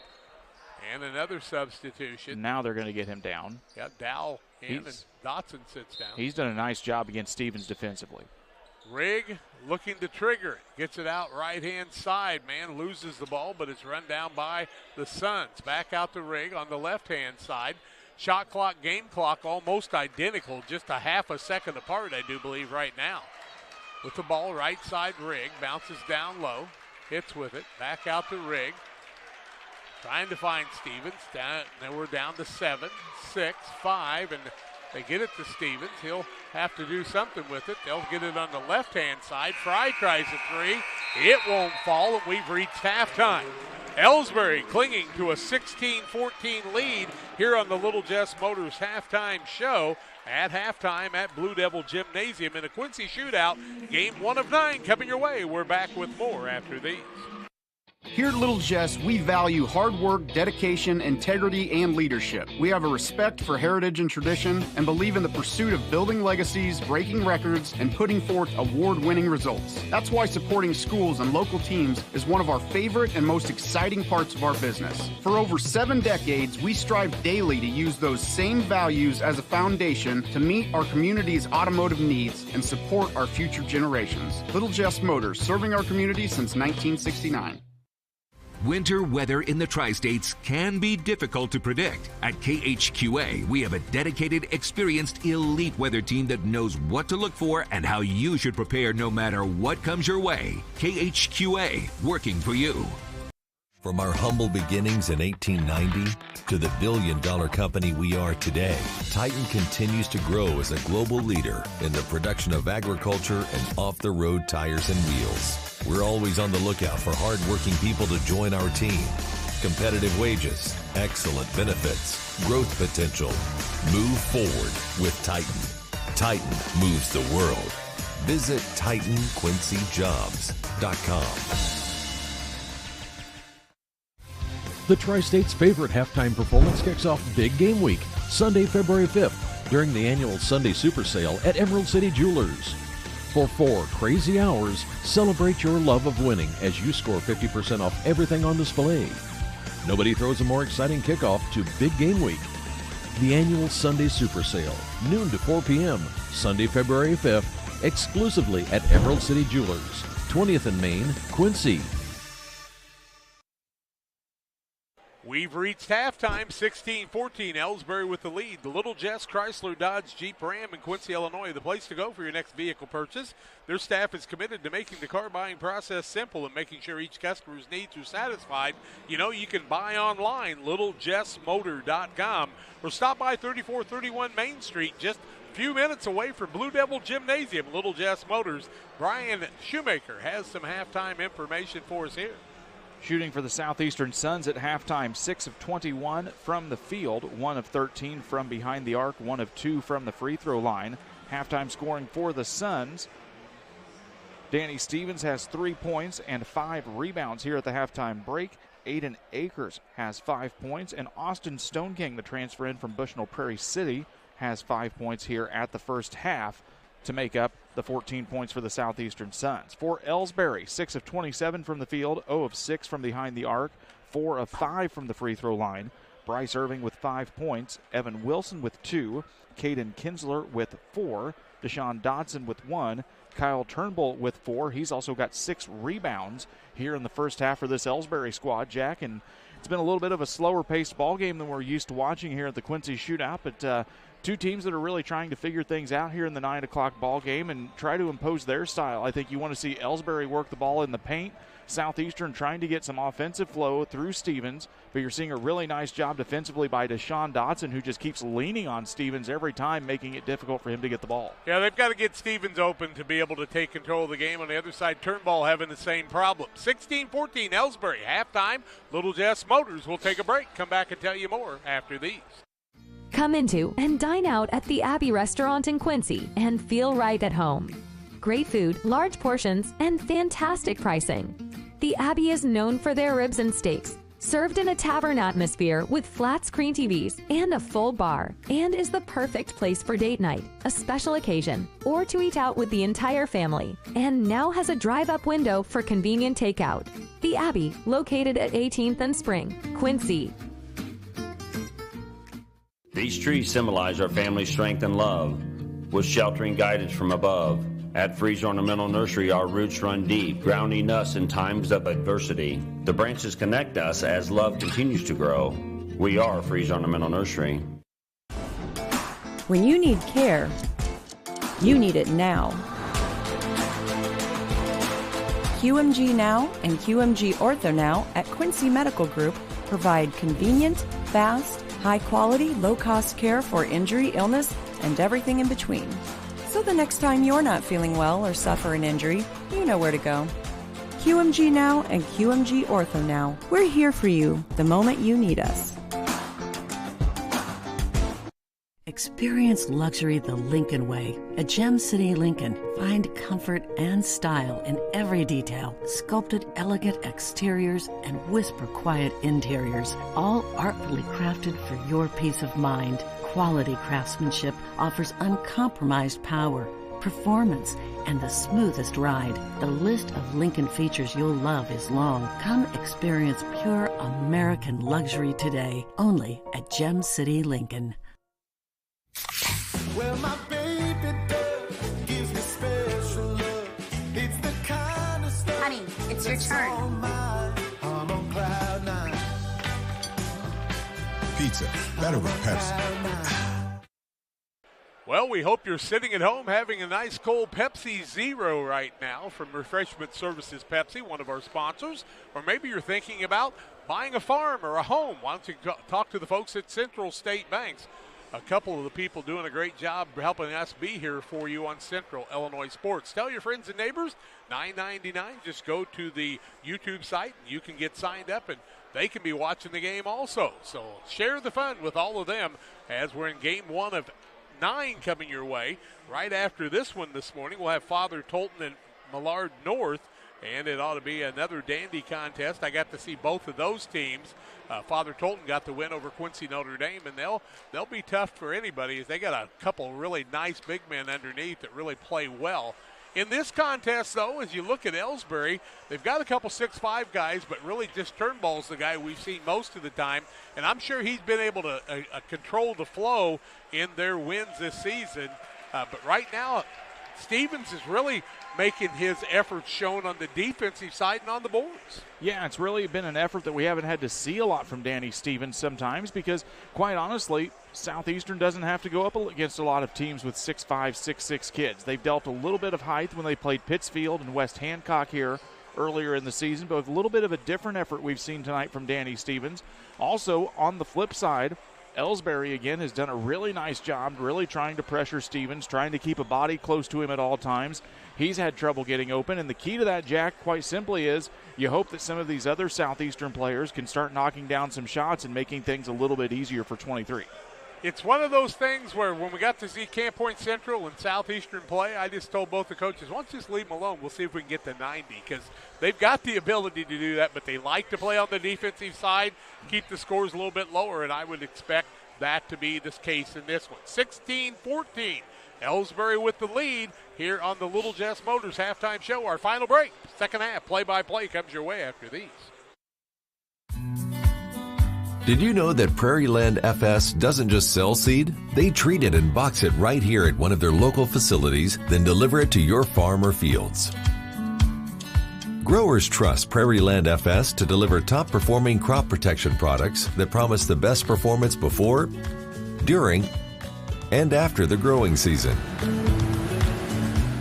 And another substitution.
Now they're going to get him down.
Yeah, Dow in and Dotson sits down.
He's done a nice job against Stevens defensively.
Rigg looking to trigger. Gets it out right-hand side. Man loses the ball, but it's run down by the Suns. Back out to Rigg on the left-hand side. Shot clock, game clock almost identical. Just a half a second apart, I do believe, right now. With the ball, right side, Rigg bounces down low, hits with it, back out to Rigg. Trying to find Stevens. Then we're down to 7, 6, 5, and they get it to Stevens. He'll have to do something with it. They'll get it on the left-hand side. Fry tries a 3. It won't fall, and we've reached halftime. Elsberry clinging to a 16-14 lead here on the Little Jess Motors halftime show. At halftime at Blue Devil Gymnasium in a Quincy Shootout. Game 1 of 9 coming your way. We're back with more after these.
Here at Little Jess, we value hard work, dedication, integrity, and leadership. We have a respect for heritage and tradition and believe in the pursuit of building legacies, breaking records, and putting forth award-winning results. That's why supporting schools and local teams is one of our favorite and most exciting parts of our business. For over 7 decades, we strive daily to use those same values as a foundation to meet our community's automotive needs and support our future generations. Little Jess Motors, serving our community since 1969.
Winter weather in the Tri-States can be difficult to predict. At KHQA, we have a dedicated, experienced, elite weather team that knows what to look for and how you should prepare no matter what comes your way. KHQA, working for you.
From our humble beginnings in 1890 to the billion-dollar company we are today, Titan continues to grow as a global leader in the production of agriculture and off-the-road tires and wheels. We're always on the lookout for hard-working people to join our team. Competitive wages, excellent benefits, growth potential. Move forward with Titan. Titan moves the world. Visit TitanQuincyJobs.com.
The Tri-State's favorite halftime performance kicks off Big Game Week, Sunday, February 5th, during the annual Sunday Super Sale at Emerald City Jewelers. For 4 crazy hours, celebrate your love of winning as you score 50% off everything on display. Nobody throws a more exciting kickoff to Big Game Week. The annual Sunday Super Sale, noon to 4 p.m., Sunday, February 5th, exclusively at Emerald City Jewelers, 20th and Main, Quincy.
We've reached halftime, 16-14, Elsberry with the lead. The Little Jess Chrysler Dodge Jeep Ram in Quincy, Illinois, the place to go for your next vehicle purchase. Their staff is committed to making the car buying process simple and making sure each customer's needs are satisfied. You know, you can buy online, littlejessmotor.com, or stop by 3431 Main Street, just a few minutes away from Blue Devil Gymnasium, Little Jess Motors. Brian Shoemaker has some halftime information for us here.
Shooting for the Southeastern Suns at halftime, 6 of 21 from the field, 1 of 13 from behind the arc, 1 of 2 from the free throw line. Halftime scoring for the Suns. Danny Stevens has 3 points and 5 rebounds here at the halftime break. Aiden Akers has 5 points, and Austin Stoneking, the transfer in from Bushnell Prairie City, has 5 points here at the first half to make up the 14 points for the Southeastern Suns. For Elsberry, 6 of 27 from the field, 0 of 6 from behind the arc, 4 of 5 from the free throw line. Bryce Irving with 5 points, Evan Wilson with 2, Caden Kinsler with 4, Deshaun Dodson with 1, Kyle Turnbull with 4. He's also got 6 rebounds here in the first half for this Elsberry squad, Jack. And it's been a little bit of a slower-paced ball game than we're used to watching here at the Quincy Shootout. But two teams that are really trying to figure things out here in the 9 o'clock ball game and try to impose their style. I think you want to see Elsberry work the ball in the paint. Southeastern trying to get some offensive flow through Stevens, but you're seeing a really nice job defensively by Deshaun Dodson, who just keeps leaning on Stevens every time, making it difficult for him to get the ball.
Yeah, they've got to get Stevens open to be able to take control of the game. On the other side, Turnbull having the same problem. 16-14, Elsberry, halftime. Little Jess Motors will take a break. Come back and tell you more after these.
Come into and dine out at the Abbey Restaurant in Quincy and feel right at home. Great food, large portions, and fantastic pricing. The Abbey is known for their ribs and steaks, served in a tavern atmosphere with flat screen TVs and a full bar, and is the perfect place for date night, a special occasion, or to eat out with the entire family, and now has a drive-up window for convenient takeout. The Abbey, located at 18th and Spring, Quincy.
These trees symbolize our family's strength and love, with sheltering guidance from above. At Freeze Ornamental Nursery, our roots run deep, grounding us in times of adversity. The branches connect us as love continues to grow. We are Freeze Ornamental Nursery.
When you need care, you need it now. QMG Now and QMG Ortho Now at Quincy Medical Group provide convenient, fast, high-quality, low-cost care for injury, illness, and everything in between. So the next time you're not feeling well or suffer an injury, you know where to go. QMG Now and QMG Ortho Now. We're here for you the moment you need us.
Experience luxury the Lincoln way. At Gem City Lincoln, find comfort and style in every detail. Sculpted elegant exteriors and whisper quiet interiors, all artfully crafted for your peace of mind. Quality craftsmanship offers uncompromised power, performance, and the smoothest ride. The list of Lincoln features you'll love is long. Come experience pure American luxury today, only at Gem City Lincoln.
Well, my baby doll gives me special love. It's the kind of stuff.
Honey, it's your turn.
I'm on cloud 9.
Pizza, better with Pepsi.
Well, we hope you're sitting at home having a nice cold Pepsi Zero right now from Refreshment Services Pepsi, one of our sponsors. Or maybe you're thinking about buying a farm or a home. Why don't you talk to the folks at Central State Banks? A couple of the people doing a great job helping us be here for you on Central Illinois Sports. Tell your friends and neighbors, $9.99. Just go to the YouTube site. You can get signed up, and they can be watching the game also. So share the fun with all of them as we're in game 1 of 9 coming your way. Right after this one this morning, we'll have Father Tolton and Millard North, and it ought to be another dandy contest. I got to see both of those teams. Father Tolton got the win over Quincy Notre Dame, and they'll be tough for anybody as they got a couple really nice big men underneath that really play well. In this contest, though, as you look at Elsberry, they've got a couple 6'5" guys, but really just Turnbull's the guy we've seen most of the time, and I'm sure he's been able to control the flow in their wins this season. But right now, Stevens is really making his efforts shown on the defensive side and on the boards.
Yeah, it's really been an effort that we haven't had to see a lot from Danny Stevens sometimes because, quite honestly, Southeastern doesn't have to go up against a lot of teams with 6'5", 6'6" kids. They've dealt a little bit of height when they played Pittsfield and West Hancock here earlier in the season, but with a little bit of a different effort we've seen tonight from Danny Stevens. Also, on the flip side, Elsberry, again, has done a really nice job really trying to pressure Stevens, trying to keep a body close to him at all times. He's had trouble getting open, and the key to that, Jack, quite simply is you hope that some of these other Southeastern players can start knocking down some shots and making things a little bit easier for 23.
It's one of those things where when we got to see Camp Point Central and Southeastern play, I just told both the coaches, why don't you just leave them alone? We'll see if we can get to 90, because they've got the ability to do that, but they like to play on the defensive side, keep the scores a little bit lower, and I would expect that to be the case in this one. 16-14, Elsberry with the lead here on the Little Jess Motors halftime show. Our final break, second half, play-by-play comes your way after these.
Did you know that Prairie Land FS doesn't just sell seed? They treat it and box it right here at one of their local facilities, then deliver it to your farm or fields. Growers trust Prairie Land FS to deliver top-performing crop protection products that promise the best performance before, during, and after the growing season.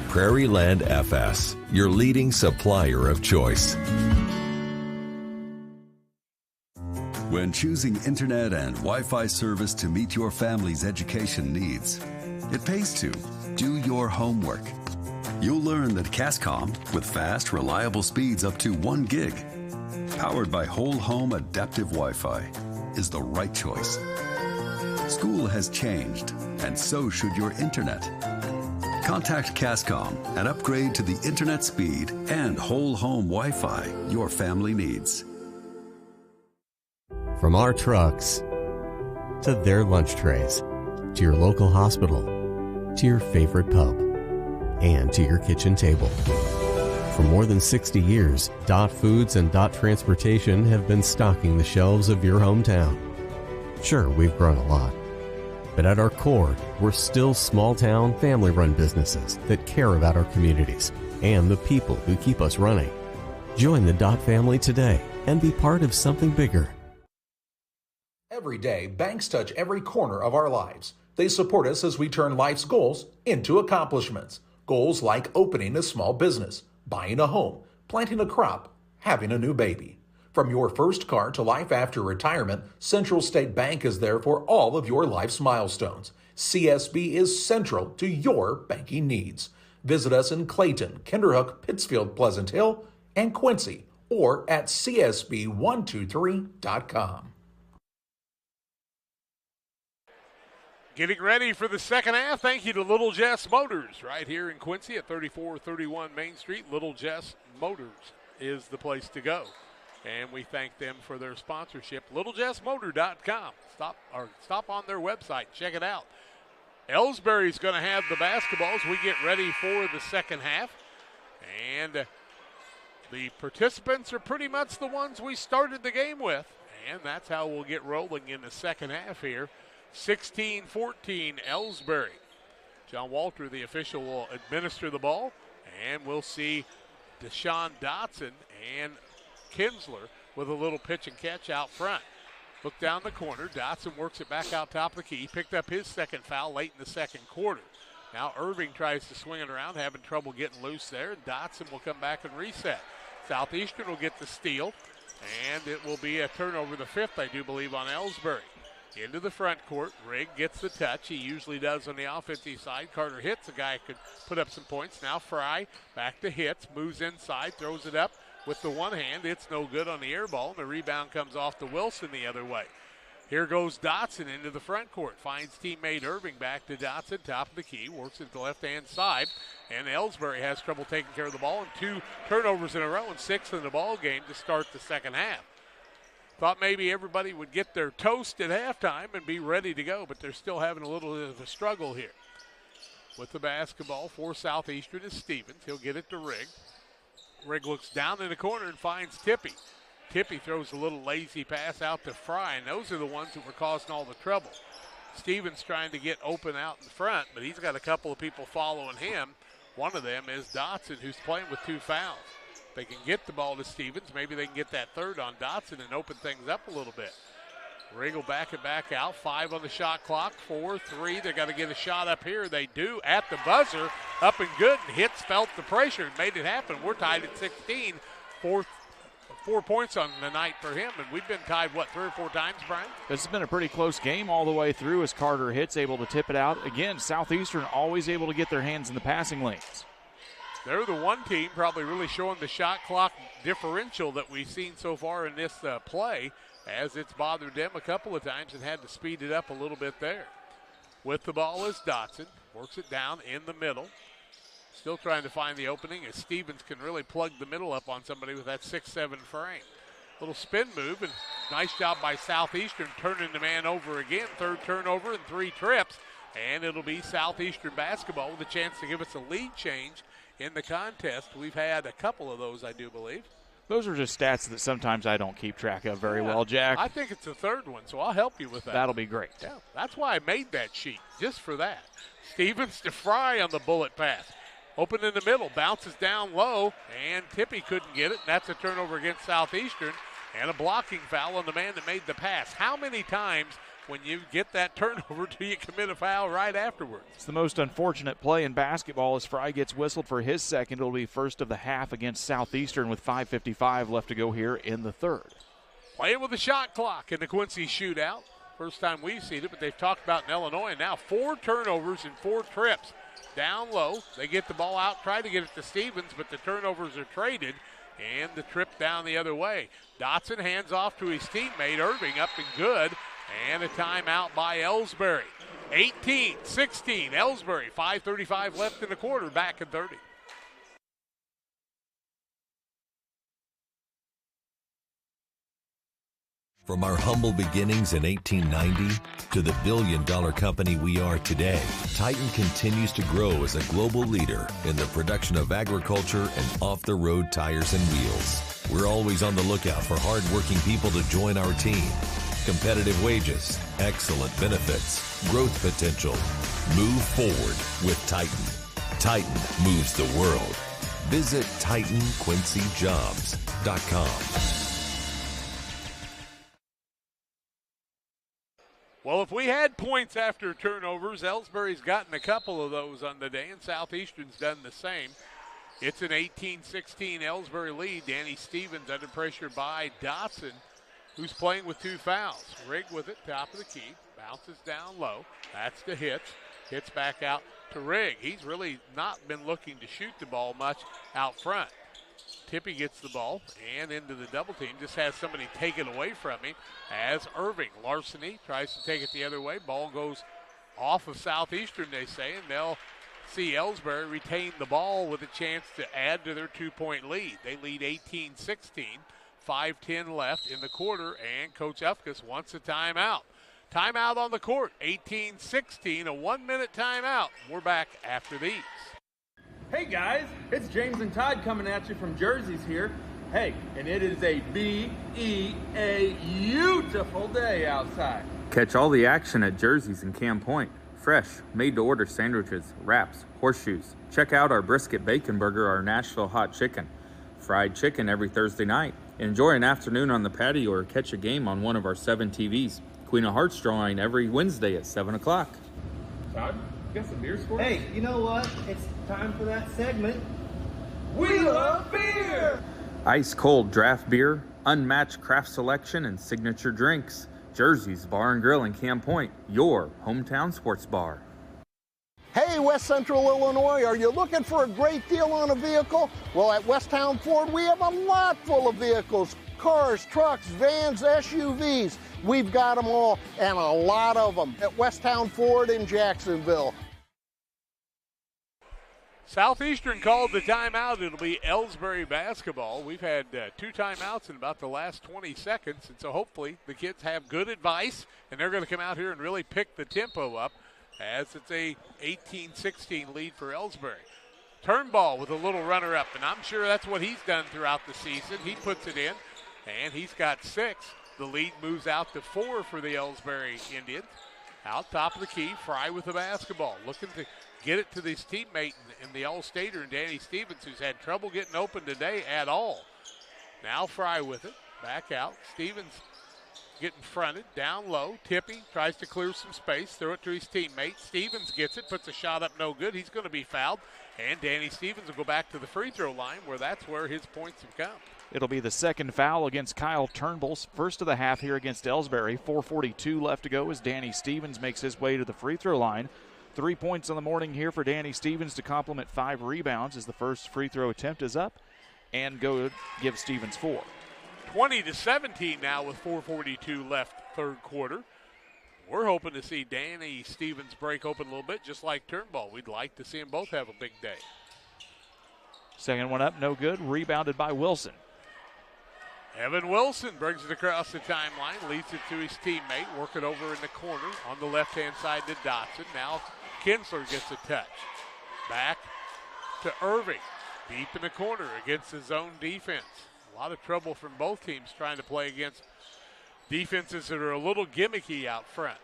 Prairie Land FS, your leading supplier of choice.
When choosing internet and Wi-Fi service to meet your family's education needs, it pays to do your homework. You'll learn that Cascom, with fast, reliable speeds up to 1 gig, powered by whole home adaptive Wi-Fi, is the right choice. School has changed, and so should your internet. Contact Cascom and upgrade to the internet speed and whole home Wi-Fi your family needs.
From our trucks to their lunch trays, to your local hospital, to your favorite pub, and to your kitchen table. For more than 60 years, Dot Foods and Dot Transportation have been stocking the shelves of your hometown. Sure, we've grown a lot, but at our core, we're still small-town, family-run businesses that care about our communities and the people who keep us running. Join the Dot family today and be part of something bigger.
Every day, banks touch every corner of our lives. They support us as we turn life's goals into accomplishments. Goals like opening a small business, buying a home, planting a crop, having a new baby. From your first car to life after retirement, Central State Bank is there for all of your life's milestones. CSB is central to your banking needs. Visit us in Clayton, Kinderhook, Pittsfield, Pleasant Hill, and Quincy, or at csb123.com.
Getting ready for the second half. Thank you to Little Jess Motors right here in Quincy at 3431 Main Street. Little Jess Motors is the place to go. And we thank them for their sponsorship. LittleJessMotor.com. Stop on their website. Check it out. Elsberry's going to have the basketball as we get ready for the second half. And the participants are pretty much the ones we started the game with. And that's how we'll get rolling in the second half here. 16-14, Elsberry. John Walter, the official, will administer the ball, and we'll see Deshaun Dotson and Kinsler with a little pitch and catch out front. Look down the corner. Dotson works it back out top of the key. He picked up his second foul late in the second quarter. Now Irving tries to swing it around, having trouble getting loose there, and Dotson will come back and reset. Southeastern will get the steal, and it will be a turnover, the fifth, I do believe, on Elsberry. Into the front court. Rigg gets the touch. He usually does on the offensive side. Carter hits. A guy could put up some points. Now Fry back to Hitz. Moves inside. Throws it up with the one hand. It's no good on the air ball. And the rebound comes off to Wilson the other way. Here goes Dotson into the front court. Finds teammate Irving back to Dotson. Top of the key. Works it to the left-hand side. And Elsberry has trouble taking care of the ball. And 2 turnovers in a row and 6 in the ball game to start the second half. Thought maybe everybody would get their toast at halftime and be ready to go, but they're still having a little bit of a struggle here. With the basketball for Southeastern is Stevens. He'll get it to Rigg. Rigg looks down in the corner and finds Tippy. Tippy throws a little lazy pass out to Fry, and those are the ones that were causing all the trouble. Stevens trying to get open out in front, but he's got a couple of people following him. One of them is Dotson, who's playing with 2 fouls. They can get the ball to Stevens. Maybe they can get that third on Dotson and open things up a little bit. Rigg will back it back out. 5 on the shot clock. 4-3. They got to get a shot up here. They do at the buzzer. Up and good. And Hitz felt the pressure and made it happen. We're tied at 16. 4 points on the night for him. And we've been tied, 3 or 4 times, Brian?
This has been a pretty close game all the way through as Carter Hitz able to tip it out. Again, Southeastern always able to get their hands in the passing lanes.
They're the one team probably really showing the shot clock differential that we've seen so far in this play. as it's bothered them a couple of times and had to speed it up a little bit there. With the ball is Dotson. Works it down in the middle. Still trying to find the opening as Stevens can really plug the middle up on somebody with that 6'7" frame. Little spin move, and nice job by Southeastern turning the man over again. Third turnover and 3 trips, and it'll be Southeastern basketball with a chance to give us a lead change in the contest. We've had a couple of those, I do believe.
Those are just stats that sometimes I don't keep track of very well, Jack.
I think it's the third one, so I'll help you with that.
That'll be great.
Yeah, that's why I made that sheet, just for that. Stevens to Fry on the bullet pass. Open in the middle, bounces down low, and Tippy couldn't get it, and that's a turnover against Southeastern, and a blocking foul on the man that made the pass. How many times when you get that turnover do you commit a foul right afterwards?
It's the most unfortunate play in basketball as Fry gets whistled for his second. It'll be first of the half against Southeastern with 5:55 left to go here in the third.
Playing with the shot clock in the Quincy shootout. First time we've seen it, but they've talked about in Illinois. And now 4 turnovers and 4 trips. Down low, they get the ball out, try to get it to Stevens, but the turnovers are traded, and the trip down the other way. Dotson hands off to his teammate, Irving, up and good, and a timeout by Elsberry. 18-16, Elsberry, 5:35 left in the quarter, back in 30.
From our humble beginnings in 1890 to the billion-dollar company we are today, Titan continues to grow as a global leader in the production of agriculture and off-the-road tires and wheels. We're always on the lookout for hard-working people to join our team. Competitive wages, excellent benefits, growth potential. Move forward with Titan. Titan moves the world. Visit TitanQuincyJobs.com.
Well, if we had points after turnovers, Elsberry's gotten a couple of those on the day, and Southeastern's done the same. It's an 18-16 Elsberry lead. Danny Stevens under pressure by Dotson, who's playing with 2 fouls. Rigg with it, top of the key, bounces down low. That's the hits. Hits back out to Rigg. He's really not been looking to shoot the ball much out front. Tippy gets the ball and into the double team. Just has somebody take it away from him as Irving. Larceny tries to take it the other way. Ball goes off of Southeastern, they say, and they'll see Elsberry retain the ball with a chance to add to their 2-point lead. They lead 18-16, 5:10 left in the quarter, and Coach Ufkus wants a timeout. Timeout on the court, 18-16, a 1-minute timeout. We're back after these.
Hey guys, it's James and Todd coming at you from Jersey's here. Hey, and it is a beautiful day outside.
Catch all the action at Jersey's in Camp Point. Fresh, made-to-order sandwiches, wraps, horseshoes. Check out our brisket bacon burger, our Nashville hot chicken. Fried chicken every Thursday night. Enjoy an afternoon on the patio or catch a game on one of our 7 TVs. Queen of Hearts drawing every Wednesday at 7 o'clock.
Todd, you got some beers for us?
Hey, you know what? It's time for that segment.
We love beer!
Ice cold draft beer, unmatched craft selection, and signature drinks. Jersey's Bar and Grill in Camp Point, your hometown sports bar.
Hey, West Central Illinois, are you looking for a great deal on a vehicle? Well, at Westtown Ford, we have a lot full of vehicles. Cars, trucks, vans, SUVs. We've got them all, and a lot of them at Westtown Ford in Jacksonville.
Southeastern called the timeout. It'll be Elsberry basketball. We've had 2 timeouts in about the last 20 seconds, and so hopefully the kids have good advice, and they're going to come out here and really pick the tempo up as it's a 18-16 lead for Elsberry. Turnball with a little runner-up, and I'm sure that's what he's done throughout the season. He puts it in, and he's got 6. The lead moves out to 4 for the Elsberry Indians. Out top of the key, Fry with the basketball, looking to get it to his teammate in the All-Stater, and Danny Stevens, who's had trouble getting open today at all. Now Fry with it, back out. Stevens getting fronted, down low. Tippy tries to clear some space, throw it to his teammate. Stevens gets it, puts a shot up, no good. He's going to be fouled, and Danny Stevens will go back to the free throw line, where that's where his points have come.
It'll be the second foul against Kyle Turnbull's first of the half here against Elsberry. 4:42 left to go as Danny Stevens makes his way to the free throw line. 3 points on the morning here for Danny Stevens to complement 5 rebounds as the first free throw attempt is up, and go give Stevens 4.
20-17 now with 4:42 left third quarter. We're hoping to see Danny Stevens break open a little bit, just like Turnbull. We'd like to see them both have a big day.
Second one up, no good. Rebounded by Wilson.
Evan Wilson brings it across the timeline, leads it to his teammate, work it over in the corner on the left-hand side to Dotson. Now Kinsler gets a touch. Back to Irving, deep in the corner against the zone defense. A lot of trouble from both teams trying to play against defenses that are a little gimmicky out front.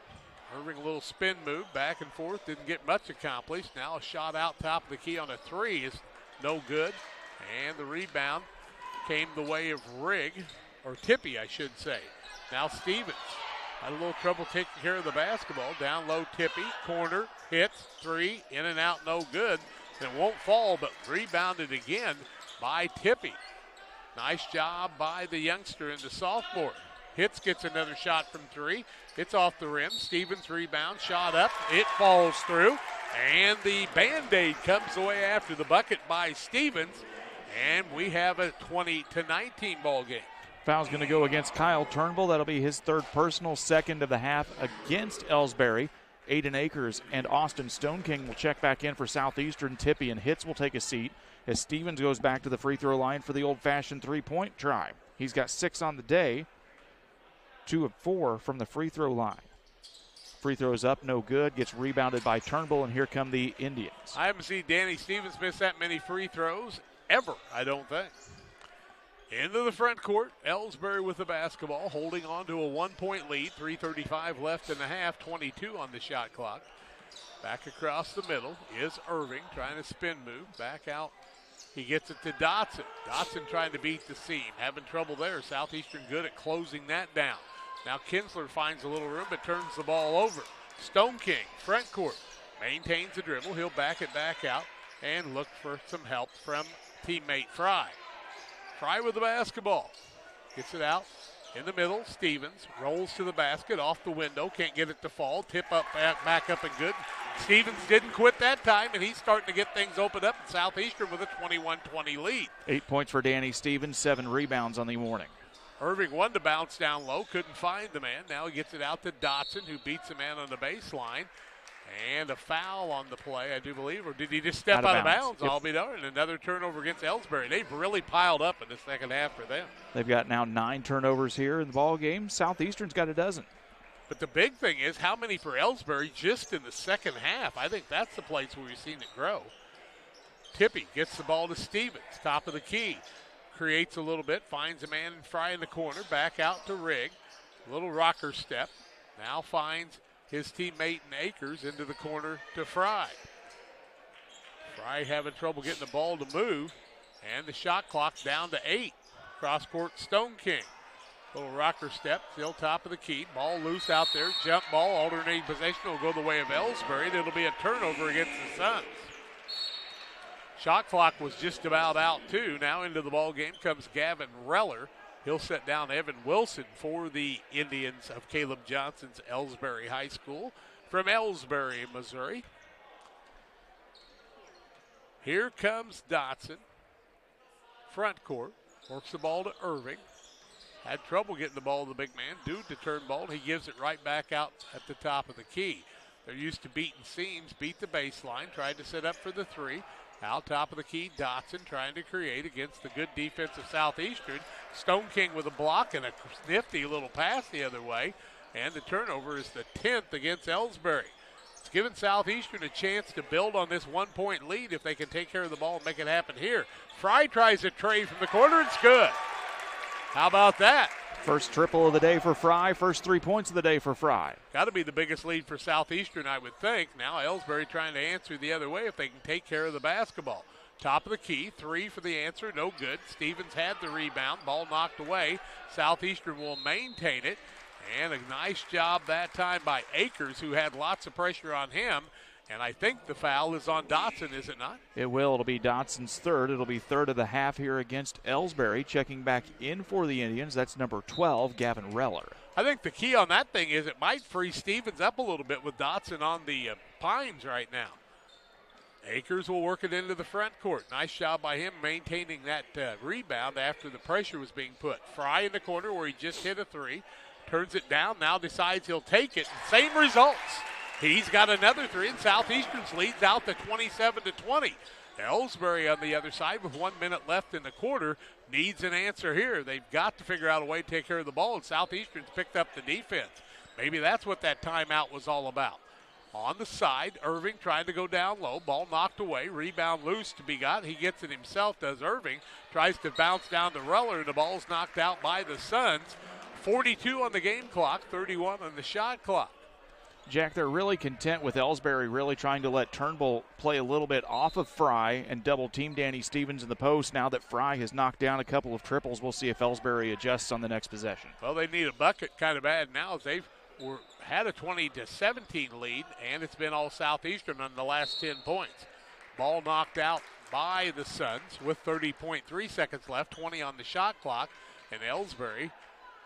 Irving, a little spin move, back and forth, didn't get much accomplished. Now a shot out top of the key on a three is no good. And the rebound came the way of Tippy, I should say. Now Stevens had a little trouble taking care of the basketball. Down low, Tippy, corner, hits, three, in and out, no good. And it won't fall, but rebounded again by Tippy. Nice job by the youngster and the sophomore. Hitz gets another shot from three. It's off the rim. Stevens rebound, shot up. It falls through. And the Band-Aid comes away after the bucket by Stevens. And we have a 20-19 ball game.
Foul's going to go against Kyle Turnbull. That'll be his third personal, second of the half against Elsberry. Aiden Akers and Austin Stoneking will check back in for Southeastern. Tippy and Hitz will take a seat as Stevens goes back to the free throw line for the old-fashioned three-point try. He's got 6 on the day, 2 of 4 from the free throw line. Free throws up, no good. Gets rebounded by Turnbull, and here come the Indians.
I haven't seen Danny Stevens miss that many free throws ever, I don't think. Into the front court, Elsberry with the basketball, holding on to a 1-point lead. 3:35 left in the half, 22 on the shot clock. Back across the middle is Irving, trying to spin move. Back out, he gets it to Dotson. Dotson trying to beat the seam, having trouble there. Southeastern good at closing that down. Now Kinsler finds a little room, but turns the ball over. Stone King, front court, maintains the dribble. He'll back it back out and look for some help from teammate Fry. Fry with the basketball. Gets it out in the middle. Stevens rolls to the basket, off the window. Can't get it to fall. Tip up, back up and good. Stevens didn't quit that time, and he's starting to get things opened up in Southeastern with a 21-20 lead.
8 points for Danny Stevens, 7 rebounds on the morning.
Irving wanted to bounce down low, couldn't find the man. Now he gets it out to Dotson, who beats the man on the baseline. And a foul on the play, I do believe. Or did he just step out of bounds?
Yep.
I'll be darned. Another turnover against Elsberry. They've really piled up in the second half for them.
They've got now 9 turnovers here in the ball game. Southeastern's got a dozen.
But the big thing is how many for Elsberry just in the second half. I think that's the place where we've seen it grow. Tippy gets the ball to Stevens, top of the key. Creates a little bit, finds a man and Fry in the corner. Back out to Rigg. Little rocker step. Now finds his teammate in Akers into the corner to Fry. Fry having trouble getting the ball to move, and the shot clock down to 8. Cross court, Stone King. Little rocker step, still top of the key. Ball loose out there, jump ball, alternating possession will go the way of Elsberry. It'll be a turnover against the Suns. Shot clock was just about out too. Now into the ball game comes Gavin Reller. He'll set down Evan Wilson for the Indians of Caleb Johnson's Elsberry High School from Elsberry, Missouri. Here comes Dotson. Front court. Works the ball to Irving. Had trouble getting the ball to the big man. Due to Turnbull. He gives it right back out at the top of the key. They're used to beating seams. Beat the baseline. Tried to set up for the three. Out top of the key, Dotson trying to create against the good defense of Southeastern. Stone King with a block and a nifty little pass the other way. And the turnover is the 10th against Elsberry. It's given Southeastern a chance to build on this 1-point lead if they can take care of the ball and make it happen here. Fry tries a tray from the corner. It's good. How about that?
First triple of the day for Fry. First 3 points of the day for Fry.
Got to be the biggest lead for Southeastern, I would think. Now Elsberry trying to answer the other way if they can take care of the basketball. Top of the key, 3 for the answer, no good. Stevens had the rebound, ball knocked away. Southeastern will maintain it. And a nice job that time by Akers, who had lots of pressure on him. And I think the foul is on Dotson, is it not?
It will. It'll be Dotson's third. It'll be third of the half here against Elsberry. Checking back in for the Indians, that's number 12, Gavin Reller.
I think the key on that thing is it might free Stevens up a little bit with Dotson on the Pines right now. Akers will work it into the front court. Nice job by him maintaining that rebound after the pressure was being put. Fry in the corner where he just hit a three. Turns it down, now decides he'll take it. Same results. He's got another three, and Southeastern's leads out to 27-20. Elsberry on the other side with 1 minute left in the quarter needs an answer here. They've got to figure out a way to take care of the ball, and Southeastern's picked up the defense. Maybe that's what that timeout was all about. On the side, Irving trying to go down low. Ball knocked away. Rebound loose to be got. He gets it himself, does Irving. Tries to bounce down to Reller, and the ball's knocked out by the Suns. 42 on the game clock, 31 on the shot clock.
Jack, they're really content with Elsberry really trying to let Turnbull play a little bit off of Fry and double-team Danny Stevens in the post. Now that Fry has knocked down a couple of triples, we'll see if Elsberry adjusts on the next possession.
Well, they need a bucket kind of bad now as they've had a 20-17 lead, and it's been all Southeastern on the last 10 points. Ball knocked out by the Suns with 30.3 seconds left, 20 on the shot clock, and Elsberry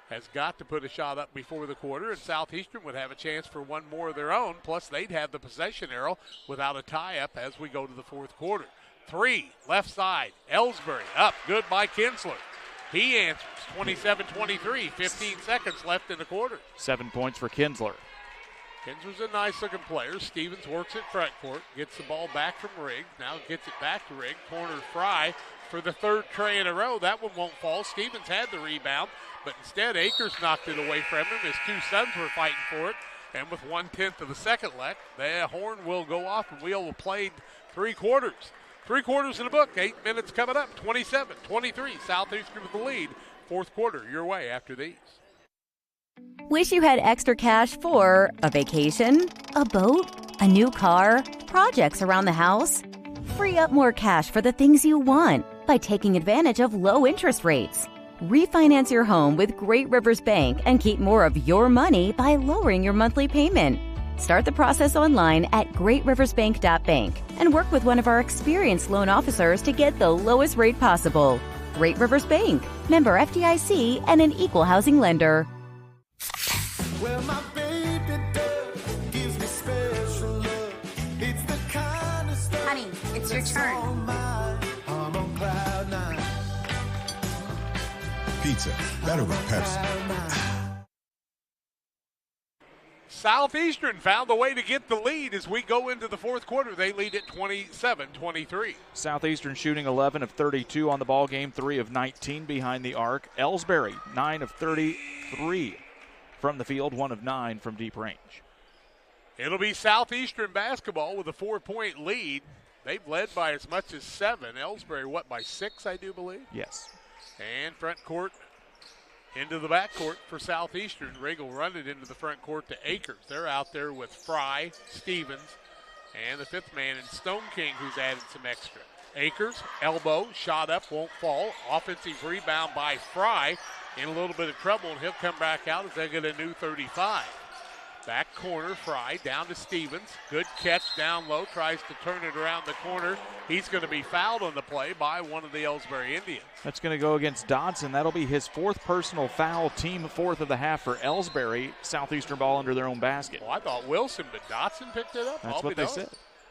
has got to put a shot up before the quarter, and Southeastern would have a chance for one more of their own, plus they'd have the possession arrow without a tie-up as we go to the fourth quarter. Three, left side, Elsberry up, good by Kinsler. He answers, 27-23, 15 seconds left in the quarter.
7 points for Kinsler.
Kinsler's a nice-looking player. Stevens works at front court, gets the ball back from Riggs, now gets it back to Riggs, corner Fry for the third tray in a row. That one won't fall. Stevens had the rebound, but instead Akers knocked it away from him. His two sons were fighting for it, and with 1/10 of the second left, the horn will go off, and we will play 3 quarters. 3 quarters in the book, 8 minutes coming up, 27-23, Southeastern with the lead. Fourth quarter, your way after these.
Wish you had extra cash for a vacation, a boat, a new car, projects around the house? Free up more cash for the things you want by taking advantage of low interest rates. Refinance your home with Great Rivers Bank and keep more of your money by lowering your monthly payment. Start the process online at greatriversbank.bank and work with one of our experienced loan officers to get the lowest rate possible. Great Rivers Bank, member FDIC, and an equal housing lender.
Well, my baby does gives me special love. It's the kind of stuff.
Honey, it's your turn.
I'm on cloud 9.
Pizza, better with Pepsi.
Southeastern found a way to get the lead as we go into the fourth quarter. They lead at 27-23.
Southeastern shooting 11 of 32 on the ball game, 3 of 19 behind the arc. Elsberry, 9 of 33 from the field, 1 of 9 from deep range.
It'll be Southeastern basketball with a 4-point lead. They've led by as much as 7. Elsberry, by 6, I do believe?
Yes.
And front court into the back court for Southeastern. Rigg will run it into the front court to Akers. They're out there with Fry, Stevens, and the fifth man in Stone King, who's added some extra. Akers, elbow, shot up, won't fall. Offensive rebound by Fry. In a little bit of trouble, and he'll come back out as they get a new 35. Back corner, Fry down to Stevens. Good catch down low, tries to turn it around the corner. He's going to be fouled on the play by one of the Elsberry Indians.
That's going to go against Dodson. That'll be his 4th personal foul, team 4th of the half for Elsberry. Southeastern ball under their own basket.
Well, I thought Wilson, but Dodson picked it up.
That's what they said.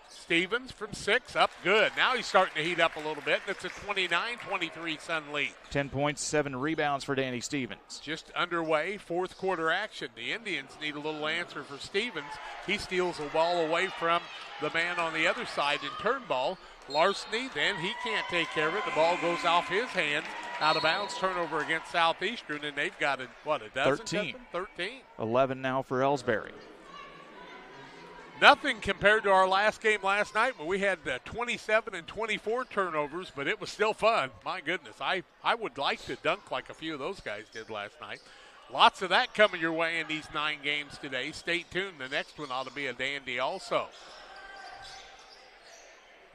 Stevens from 6, up good. Now he's starting to heat up a little bit. It's a 29-23 Sun lead.
10 points, 7 rebounds for Danny Stevens.
Just underway, fourth quarter action. The Indians need a little answer for Stevens. He steals the ball away from the man on the other side in turn ball. Larceny, then he can't take care of it. The ball goes off his hands, out of bounds, turnover against Southeastern, and they've got a dozen? 13.
11 now for Elsberry.
Nothing compared to our last game last night when we had 27 and 24 turnovers, but it was still fun. My goodness, I would like to dunk like a few of those guys did last night. Lots of that coming your way in these 9 games today. Stay tuned. The next one ought to be a dandy also.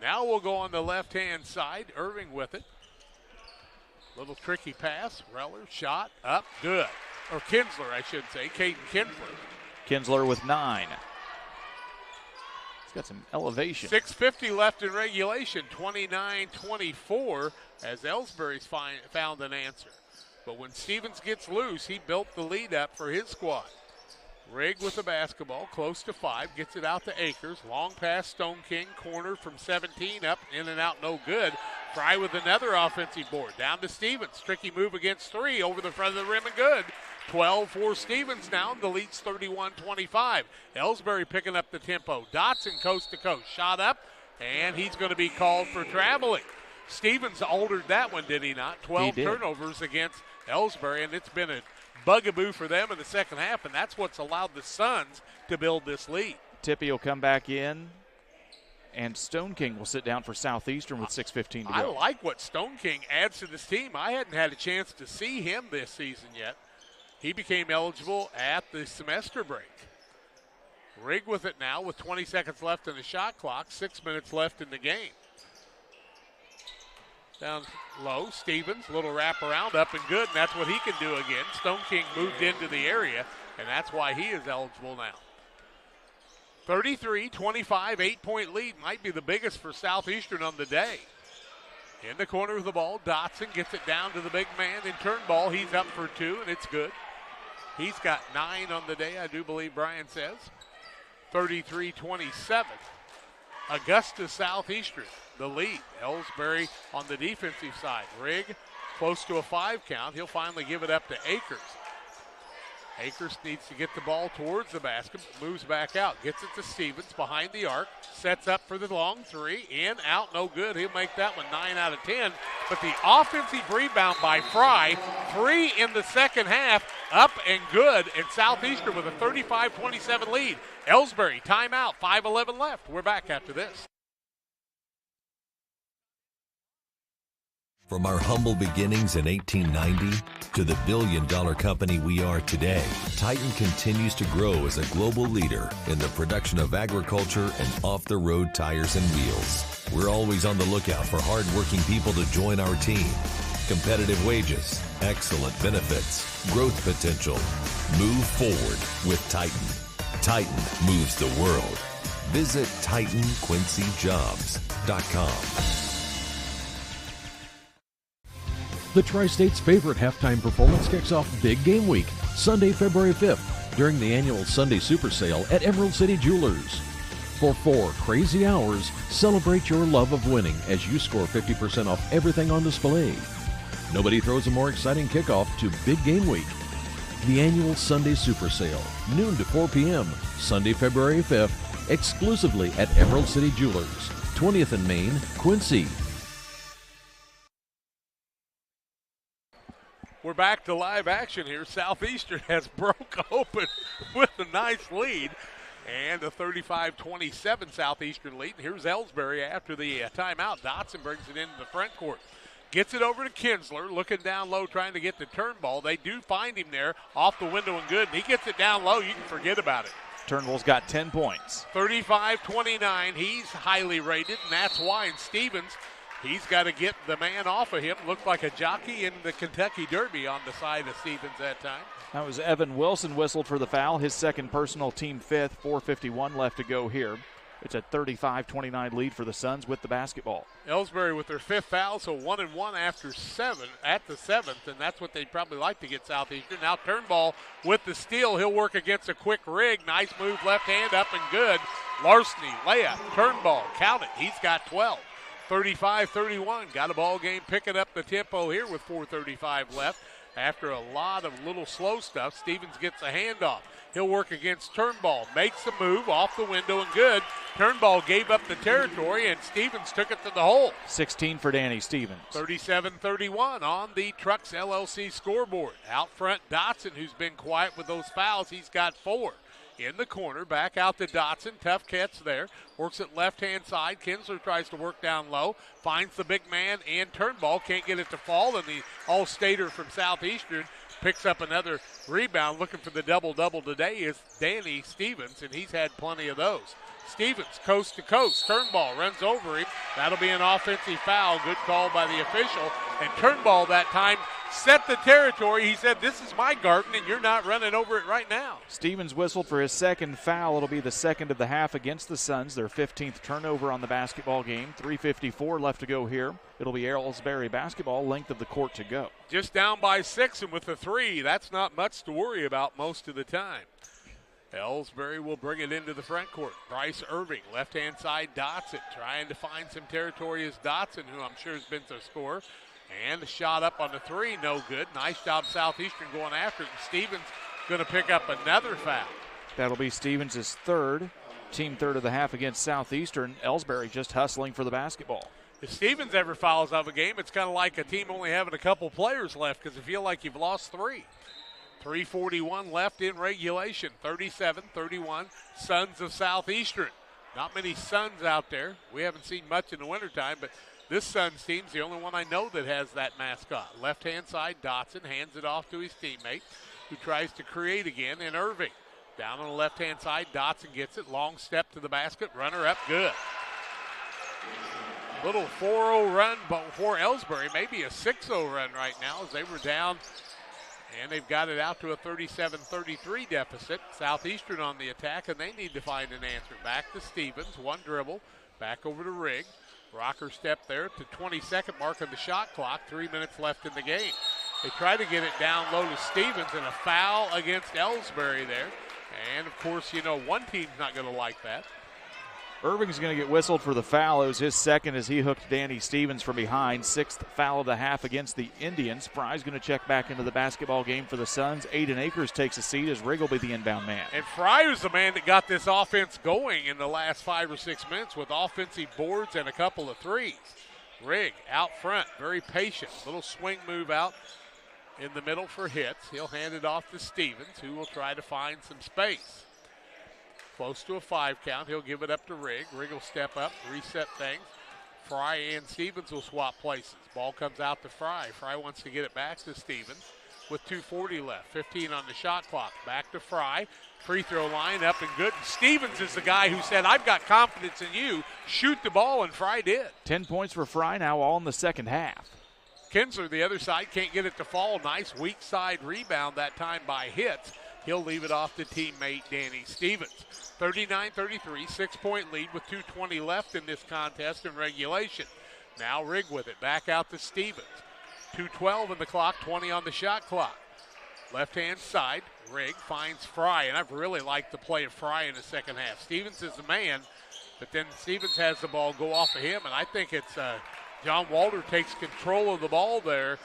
Now we'll go on the left-hand side. Irving with it. Little tricky pass. Reller, shot, up, good. Or Kinsler, I should say. Caden Kinsler.
Kinsler with 9. He's got some elevation.
6:50 left in regulation, 29-24, as Elsberry's found an answer. But when Stevens gets loose, he built the lead up for his squad. Rigg with the basketball, close to 5, gets it out to Akers. Long pass, Stone King, corner from 17, up, in and out, no good. Fry with another offensive board. Down to Stevens. Tricky move against 3, over the front of the rim and good. 12 for Stevens now, and the lead's 31-25. Elsberry picking up the tempo. Dotson coast to coast. Shot up, and he's going to be called for traveling. Stevens altered that one, did he not? 12 turnovers against Elsberry, and it's been a bugaboo for them in the second half, and that's what's allowed the Suns to build this lead.
Tippy will come back in, and Stone King will sit down for Southeastern with 6:15 to go.
I like what Stone King adds to this team. I hadn't had a chance to see him this season yet. He became eligible at the semester break. Rigg with it now with 20 seconds left in the shot clock, 6 minutes left in the game. Down low, Stevens, little wraparound, up and good, and that's what he can do again. Stone King moved into the area, and that's why he is eligible now. 33-25, 8-point lead, might be the biggest for Southeastern on the day. In the corner of the ball, Dotson gets it down to the big man in Turnbull. He's up for 2, and it's good. He's got 9 on the day, I do believe Brian says. 33-27. Augusta Southeastern, the lead. Elsberry on the defensive side. Rigg close to a 5 count. He'll finally give it up to Akers. Akers needs to get the ball towards the basket, moves back out, gets it to Stevens behind the arc, sets up for the long 3, in, out, no good. He'll make that one 9 out of 10. But the offensive rebound by Fry, 3 in the second half, up and good, and Southeastern with a 35-27 lead. Elsberry, timeout, 5:11 left. We're back after this.
From our humble beginnings in 1890 to the billion-dollar company we are today, Titan continues to grow as a global leader in the production of agriculture and off-the-road tires and wheels. We're always on the lookout for hard-working people to join our team. Competitive wages, excellent benefits, growth potential. Move forward with Titan. Titan moves the world. Visit TitanQuincyJobs.com.
The Tri-State's favorite halftime performance kicks off Big Game Week, Sunday, February 5th, during the annual Sunday Super Sale at Emerald City Jewelers. For 4 crazy hours, celebrate your love of winning as you score 50% off everything on display. Nobody throws a more exciting kickoff to Big Game Week. The annual Sunday Super Sale, noon to 4 p.m., Sunday, February 5th, exclusively at Emerald City Jewelers, 20th and Main, Quincy.
We're back to live action here. Southeastern has broke open with a nice lead and a 35-27 Southeastern lead. And here's Elsberry after the timeout. Dotson brings it into the front court. Gets it over to Kinsler, looking down low, trying to get the Turnbull. They do find him there, off the window and good. And he gets it down low. You can forget about it.
Turnbull's got 10 points.
35-29. He's highly rated, and that's why. And Stevens, he's got to get the man off of him. Looked like a jockey in the Kentucky Derby on the side of Stevens that time.
That was Evan Wilson whistled for the foul. His second personal, team 5th, 4:51 left to go here. It's a 35-29 lead for the Suns with the basketball.
Elsberry with their 5th foul, so 1-1 after 7 at the 7th, and that's what they'd probably like to get Southeastern. Now Turnbull with the steal. He'll work against a quick Rigg. Nice move, left hand up and good. Larceny, layup, Turnbull, count it. He's got 12. 35-31. Got a ball game picking up the tempo here with 4:35 left. After a lot of little slow stuff, Stevens gets a handoff. He'll work against Turnbull. Makes the move off the window and good. Turnbull gave up the territory, and Stevens took it to the hole.
16 for Danny Stevens.
37-31 on the Trucks LLC scoreboard. Out front, Dotson, who's been quiet with those fouls. He's got 4. In the corner, back out to Dotson. Tough catch there. Works it left-hand side. Kinsler tries to work down low. Finds the big man and Turnbull. Can't get it to fall. And the All-Stater from Southeastern picks up another rebound. Looking for the double-double today is Danny Stevens, and he's had plenty of those. Stevens, coast to coast. Turnbull runs over him. That'll be an offensive foul. Good call by the official. And Turnbull that time set the territory. He said, this is my garden, and you're not running over it right now.
Stevens whistled for his second foul. It'll be the second of the half against the Suns, their 15th turnover on the basketball game. 3:54 left to go here. It'll be Elsberry basketball, length of the court to go.
Just down by 6, and with the 3, that's not much to worry about most of the time. Elsberry will bring it into the front court. Bryce Irving, left-hand side, Dotson, trying to find some territory as Dotson, who I'm sure has been their scorer. And the shot up on the three, no good. Nice job, Southeastern going after it. And Stevens going to pick up another foul.
That'll be Stevens' third, team third of the half against Southeastern. Elsberry just hustling for the basketball.
If Stevens ever fouls out of a game, it's kind of like a team only having a couple players left because you feel like you've lost three. 3:41 left in regulation, 37-31, Sons of Southeastern. Not many Sons out there. We haven't seen much in the wintertime, but this Suns team's the only one I know that has that mascot. Left-hand side, Dotson hands it off to his teammate, who tries to create again in Irving. Down on the left-hand side, Dotson gets it. Long step to the basket, runner up, good. Little 4-0 run for Elsberry, maybe a 6-0 run right now as they were down, and they've got it out to a 37-33 deficit. Southeastern on the attack, and they need to find an answer. Back to Stevens, one dribble, back over to Rigg. Rocker step there at the 22nd mark of the shot clock. 3 minutes left in the game. They try to get it down low to Stevens, and a foul against Elsberry there. And, of course, you know, one team's not going to like that.
Irving's going to get whistled for the foul. It was his second as he hooked Danny Stevens from behind. Sixth foul of the half against the Indians. Fry's going to check back into the basketball game for the Suns. Aiden Akers takes a seat as Rigg will be the inbound man.
And Fry was the man that got this offense going in the last 5 or 6 minutes with offensive boards and a couple of threes. Rigg out front, very patient. Little swing move out in the middle for hits. He'll hand it off to Stevens, who will try to find some space. Close to a 5 count. He'll give it up to Rigg. Rigg will step up, reset things. Fry and Stevens will swap places. Ball comes out to Fry. Fry wants to get it back to Stevens with 2:40 left. 15 on the shot clock. Back to Fry. Free throw line up and good. And Stevens is the guy who said, I've got confidence in you. Shoot the ball, and Fry did.
10 points for Fry now, all in the second half.
Kinsler, the other side, can't get it to fall. Nice weak side rebound that time by Hits. He'll leave it off to teammate Danny Stevens. 39-33, 6-point lead with 2:20 left in this contest in regulation. Now Rigg with it, back out to Stevens. 2:12 in the clock, 20 on the shot clock. Left-hand side, Rigg finds Fry, and I've really liked the play of Fry in the second half. Stevens is the man, but then Stevens has the ball go off of him, and I think it's John Walter takes control of the ball there,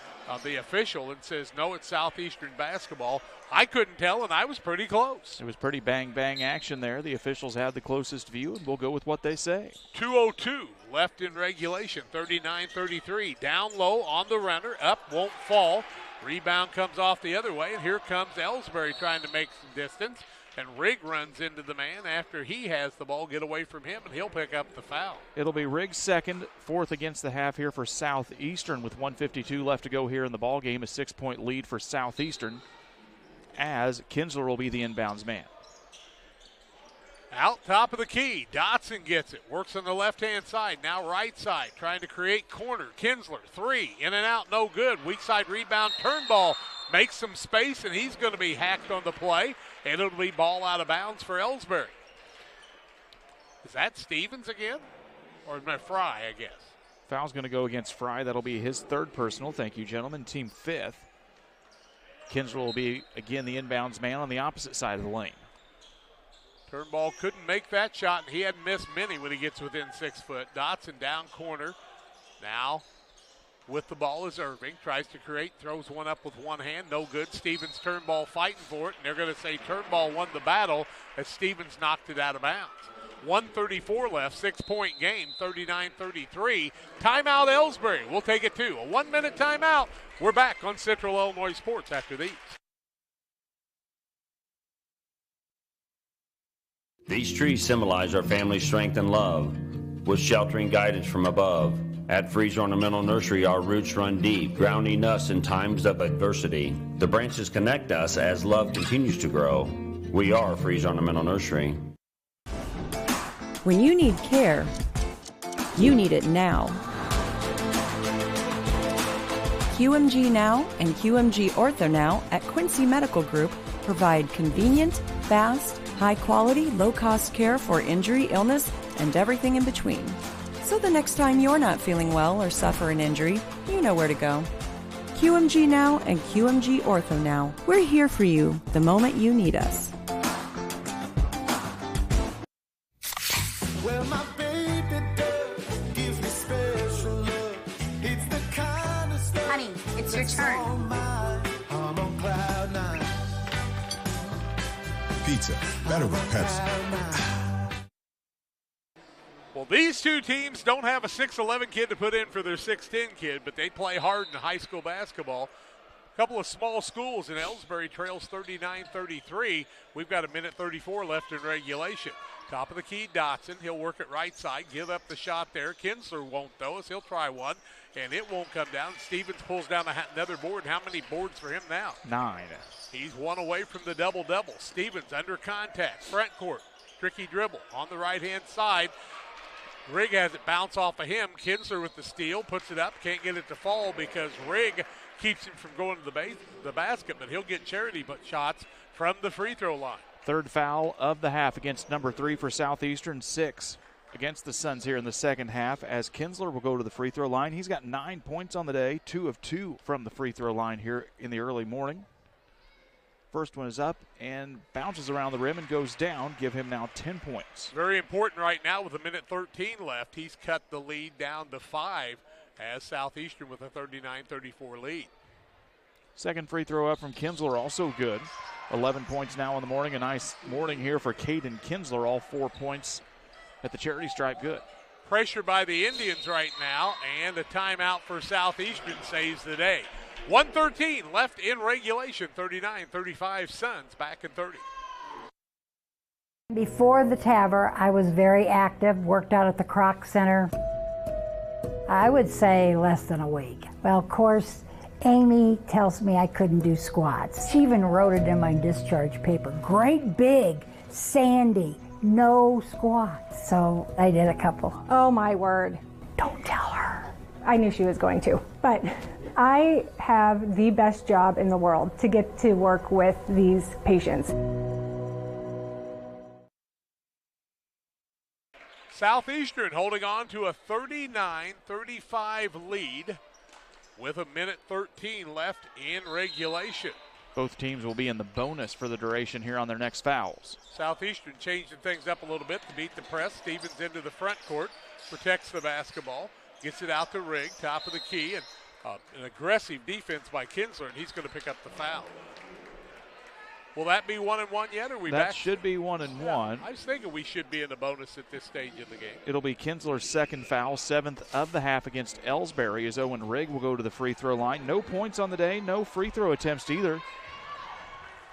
the official, and says, no, it's Southeastern basketball. I couldn't tell, and I was pretty close.
It was pretty bang-bang action there. The officials had the closest view, and we'll go with what they say.
2:02 left in regulation, 39-33. Down low on the runner, up, won't fall. Rebound comes off the other way, and here comes Elsberry trying to make some distance. And Rigg runs into the man after he has the ball, get away from him, and he'll pick up the foul.
It'll be Rigg's second, fourth against the half here for Southeastern with 1:52 left to go here in the ball game. A 6-point lead for Southeastern as Kinsler will be the inbounds man.
Out top of the key, Dotson gets it, works on the left-hand side, now right side, trying to create corner. Kinsler, 3, in and out, no good. Weak side rebound, Turnbull makes some space, and he's going to be hacked on the play, and it'll be ball out of bounds for Elsberry. Is that Stevens again? Or Fry, I guess?
Foul's going to go against Fry. That'll be his third personal. Thank you, gentlemen. Team fifth. Kinsler will be, again, the inbounds man on the opposite side of the lane.
Turnbull couldn't make that shot, and he hadn't missed many when he gets within 6 foot. Dotson down corner. Now with the ball is Irving. Tries to create, throws one up with one hand. No good. Stevens Turnbull fighting for it, and they're going to say Turnbull won the battle as Stevens knocked it out of bounds. 1:34 left, 6-point game, 39-33. Timeout Elsberry. We'll take it too. A 1-minute timeout. We're back on Central Illinois Sports after these.
These trees symbolize our family's strength and love, with sheltering guidance from above. At Freeze Ornamental Nursery, our roots run deep, grounding us in times of adversity. The branches connect us as love continues to grow. We are Freeze Ornamental Nursery.
When you need care, you need it now. QMG Now and QMG Ortho Now at Quincy Medical Group provide convenient, fast, high-quality, low-cost care for injury, illness, and everything in between. So the next time you're not feeling well or suffer an injury, you know where to go. QMG Now and QMG Ortho Now. We're here for you the moment you need us.
Honey, it's your turn.
I'm on cloud nine.
Pizza, better with Pepsi.
Well, these two teams don't have a 6'11 kid to put in for their 6'10 kid, but they play hard in high school basketball. A couple of small schools in Elsberry trails 39-33. We've got 1:34 left in regulation. Top of the key, Dotson. He'll work it right side, give up the shot there. Kinsler won't, though, as he'll try one, and it won't come down. Stevens pulls down another board. How many boards for him now?
9.
He's one away from the double-double. Stevens under contact, front court. Tricky dribble on the right-hand side. Rigg has it bounce off of him. Kinsler with the steal, puts it up, can't get it to fall because Rigg keeps him from going to the basket, but he'll get charity shots from the free throw line.
Third foul of the half against number 3 for Southeastern, 6 against the Suns here in the second half as Kinsler will go to the free throw line. He's got 9 points on the day, 2 of 2 from the free throw line here in the early morning. First one is up and bounces around the rim and goes down. Give him now 10 points.
Very important right now with 1:13 left. He's cut the lead down to 5 as Southeastern with a 39-34 lead.
Second free throw up from Kinsler, also good. 11 points now in the morning. A nice morning here for Caden Kinsler. All 4 points at the charity stripe, good.
Pressure by the Indians right now, and a timeout for Southeastern saves the day. 1:13 left in regulation. 39-35 Suns back in 30.
Before the TAVR, I was very active, worked out at the Croc Center. I would say less than a week. Well, of course, Amy tells me I couldn't do squats. She even wrote it in my discharge paper. Great big, Sandy, no squats. So I did a couple.
Oh my word.
Don't tell her.
I knew she was going to. But I have the best job in the world to get to work with these patients.
Southeastern holding on to a 39-35 lead with 1:13 left in regulation.
Both teams will be in the bonus for the duration here on their next fouls.
Southeastern changing things up a little bit to beat the press. Stevens into the front court, protects the basketball, gets it out to Rigg, top of the key, and an aggressive defense by Kinsler, and he's going to pick up the foul. Will that be 1-1 yet, or are we back?
That should be 1-1.
Yeah, I was thinking we should be in the bonus at this stage of the game.
It'll be Kinsler's second foul, 7th of the half against Elsberry, as Owen Rigg will go to the free throw line. No points on the day, no free throw attempts either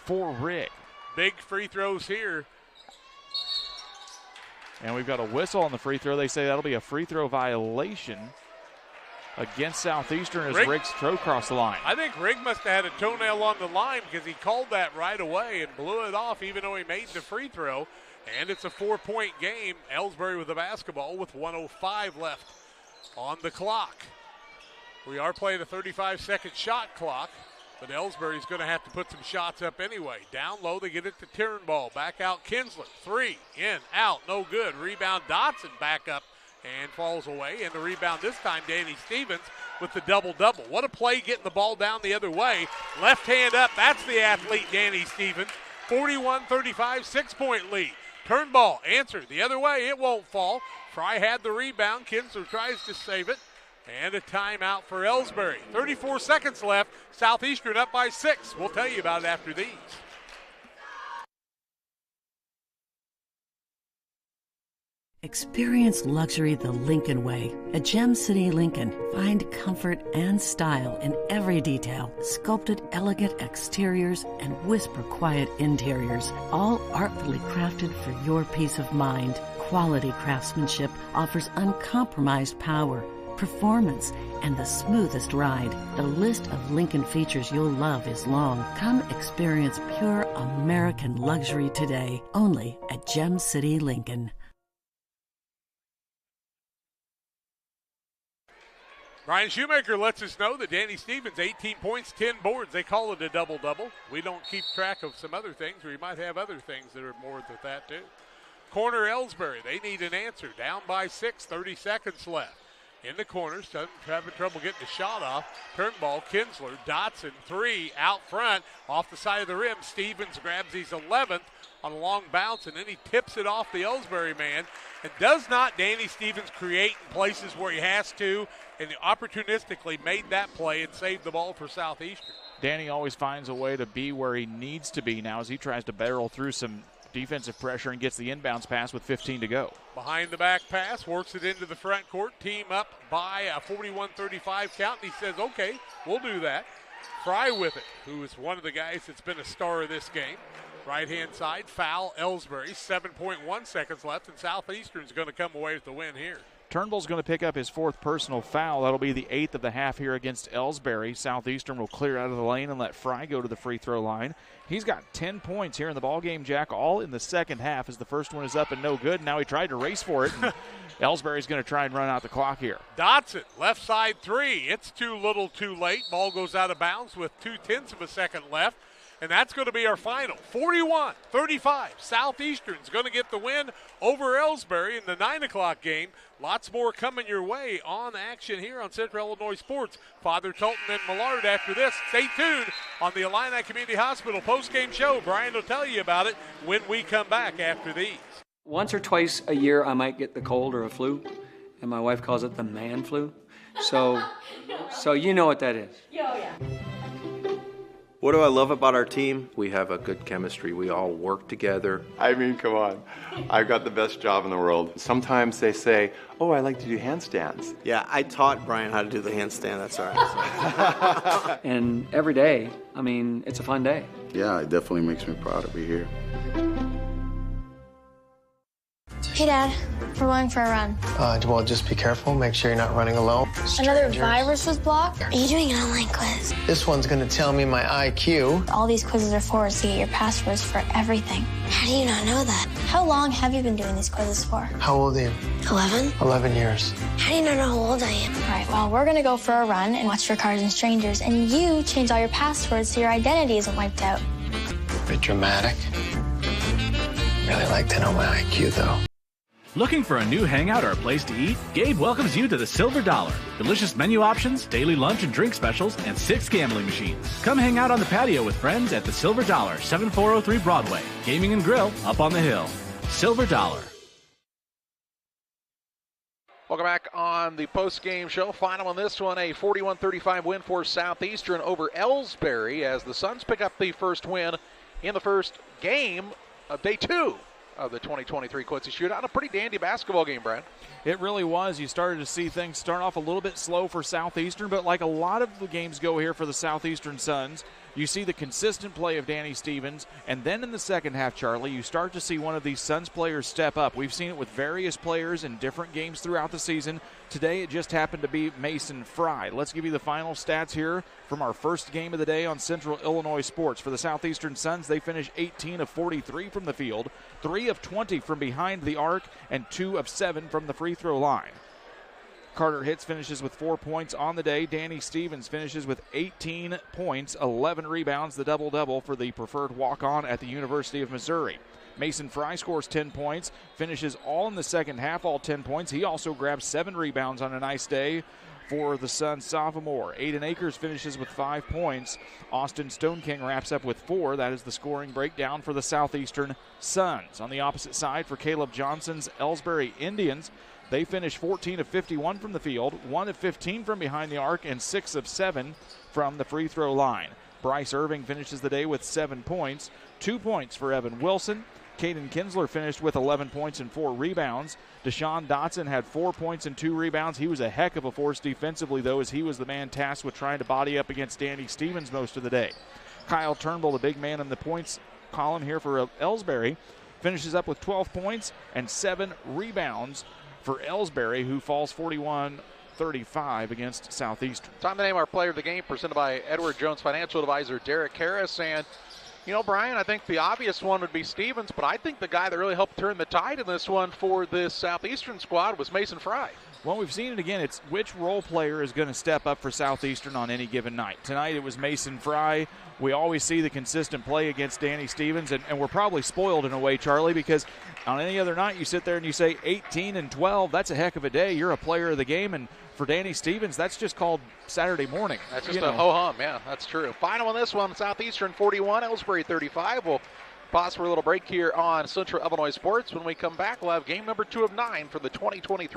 for Rigg.
Big free throws here.
And we've got a whistle on the free throw. They say that'll be a free throw violation against Southeastern as Rigg's throw across the line.
I think Rigg must have had a toenail on the line because he called that right away and blew it off even though he made the free throw. And it's a 4-point game. Elsberry with the basketball with 1:05 left on the clock. We are playing a 35-second shot clock, but Elsberry's going to have to put some shots up anyway. Down low, they get it to Turnbull. Back out Kinsler. 3, in, out, no good. Rebound Dotson back up and falls away. And the rebound this time, Danny Stevens with the double-double. What a play getting the ball down the other way. Left hand up, that's the athlete, Danny Stevens. 41-35, 6-point lead. Turnbull, answer the other way, it won't fall. Fry had the rebound, Kinsler tries to save it. And a timeout for Elsberry. 34 seconds left, Southeastern up by 6. We'll tell you about it after these.
Experience luxury the Lincoln way. At Gem City Lincoln, find comfort and style in every detail. Sculpted elegant exteriors and whisper quiet interiors, all artfully crafted for your peace of mind. Quality craftsmanship offers uncompromised power, performance, and the smoothest ride. The list of Lincoln features you'll love is long. Come experience pure American luxury today, only at Gem City Lincoln.
Ryan Shoemaker lets us know that Danny Stevens, 18 points, 10 boards. They call it a double-double. We don't keep track of some other things, or you might have other things that are more than that, too. Corner Elsberry, they need an answer. Down by 6, 30 seconds left. In the corners, having trouble getting the shot off. Turnbull, Kinsler, Dotson, 3, out front, off the side of the rim. Stevens grabs his 11th, on a long bounce, and then he tips it off the Elsberry man. And does not Danny Stevens create in places where he has to, and opportunistically made that play and saved the ball for Southeastern.
Danny always finds a way to be where he needs to be now as he tries to barrel through some defensive pressure and gets the inbounds pass with 15 to go.
Behind the back pass, works it into the front court. Team up by a 41-35 count, and he says, okay, we'll do that. Fry with it, who is one of the guys that's been a star of this game. Right-hand side, foul, Elsberry, 7.1 seconds left, and Southeastern's going to come away with the win here.
Turnbull's going to pick up his 4th personal foul. That'll be the 8th of the half here against Elsberry. Southeastern will clear out of the lane and let Fry go to the free throw line. He's got 10 points here in the ballgame, Jack, all in the second half as the first one is up and no good. Now he tried to race for it, and Elsberry's going to try and run out the clock here.
Dotson, left side 3. It's too little too late. Ball goes out of bounds with 0.2 of a second left. And that's going to be our final, 41-35. Southeastern's going to get the win over Elsberry in the 9 o'clock game. Lots more coming your way on action here on Central Illinois Sports. Father Tolton and Millard after this. Stay tuned on the Illini Community Hospital postgame show. Brian will tell you about it when we come back after these.
Once or twice a year, I might get the cold or a flu, and my wife calls it the man flu. So you know what that is.
Yeah. What do I love about our team? We have a good chemistry. We all work together.
I mean, come on. I've got the best job in the world. Sometimes they say, oh, I like to do handstands.
Yeah, I taught Brian how to do the handstand. That's all right.
And every day, I mean, it's a fun day.
Yeah, it definitely makes me proud to be here.
Hey, Dad. We're going for a run.
Well, just be careful. Make sure you're not running alone.
Another virus was blocked? Are you doing an online quiz?
This one's going to tell me my IQ.
All these quizzes are forwards to get your passwords for everything. How do you not know that? How long have you been doing these quizzes for?
How old are you?
11?
11 years.
How do you not know how old I am? All right, well, we're going to go for a run and watch for Cars and Strangers, and you change all your passwords so your identity isn't wiped out.
A bit dramatic. Really like to know my IQ, though.
Looking for a new hangout or a place to eat? Gabe welcomes you to the Silver Dollar. Delicious menu options, daily lunch and drink specials, and 6 gambling machines. Come hang out on the patio with friends at the Silver Dollar, 7403 Broadway. Gaming and grill up on the hill. Silver Dollar.
Welcome back on the post-game show. Final on this one, a 41-35 win for Southeastern over Elsberry as the Suns pick up the first win in the first game of day 2 of the 2023 Quincy Shootout. A pretty dandy basketball game, Brad.
It really was. You started to see things start off a little bit slow for Southeastern, but like a lot of the games go here for the Southeastern Suns, you see the consistent play of Danny Stevens, and then in the second half, Charlie, you start to see one of these Suns players step up. We've seen it with various players in different games throughout the season. Today, it just happened to be Mason Fry. Let's give you the final stats here from our first game of the day on Central Illinois Sports. For the Southeastern Suns, they finish 18 of 43 from the field, 3 of 20 from behind the arc, and 2 of 7 from the free throw line. Carter Hitz finishes with 4 points on the day. Danny Stevens finishes with 18 points, 11 rebounds, the double-double for the preferred walk-on at the University of Missouri. Mason Fry scores 10 points, finishes all in the second half, all 10 points. He also grabs 7 rebounds on a nice day for the Suns sophomore. Aiden Akers finishes with 5 points. Austin Stoneking wraps up with 4. That is the scoring breakdown for the Southeastern Suns. On the opposite side for Caleb Johnson's Elsberry Indians, they finish 14 of 51 from the field, 1 of 15 from behind the arc, and 6 of 7 from the free throw line. Bryce Irving finishes the day with 7 points, 2 points for Evan Wilson. Caden Kinsler finished with 11 points and 4 rebounds. Deshaun Dotson had 4 points and 2 rebounds. He was a heck of a force defensively, though, as he was the man tasked with trying to body up against Danny Stevens most of the day. Kyle Turnbull, the big man in the points column here for Elsberry, finishes up with 12 points and 7 rebounds for Elsberry, who falls 41-35 against Southeastern.
Time to name our player of the game, presented by Edward Jones Financial Advisor Derek Harris. And, you know, Brian, I think the obvious one would be Stevens, but I think the guy that really helped turn the tide in this one for this Southeastern squad was Mason Fry.
Well, we've seen it again. It's which role player is going to step up for Southeastern on any given night. Tonight it was Mason Fry. We always see the consistent play against Danny Stevens, and we're probably spoiled in a way, Charlie, because on any other night you sit there and you say 18 and 12, that's a heck of a day. You're a player of the game, and for Danny Stevens, that's just called Saturday morning.
That's just a ho-hum, yeah, that's true. Final on this one, Southeastern 41, Elsberry 35. We'll
Pause for a little break here on Central Illinois Sports. When we come back, we'll have game number 2 of 9 for the 2023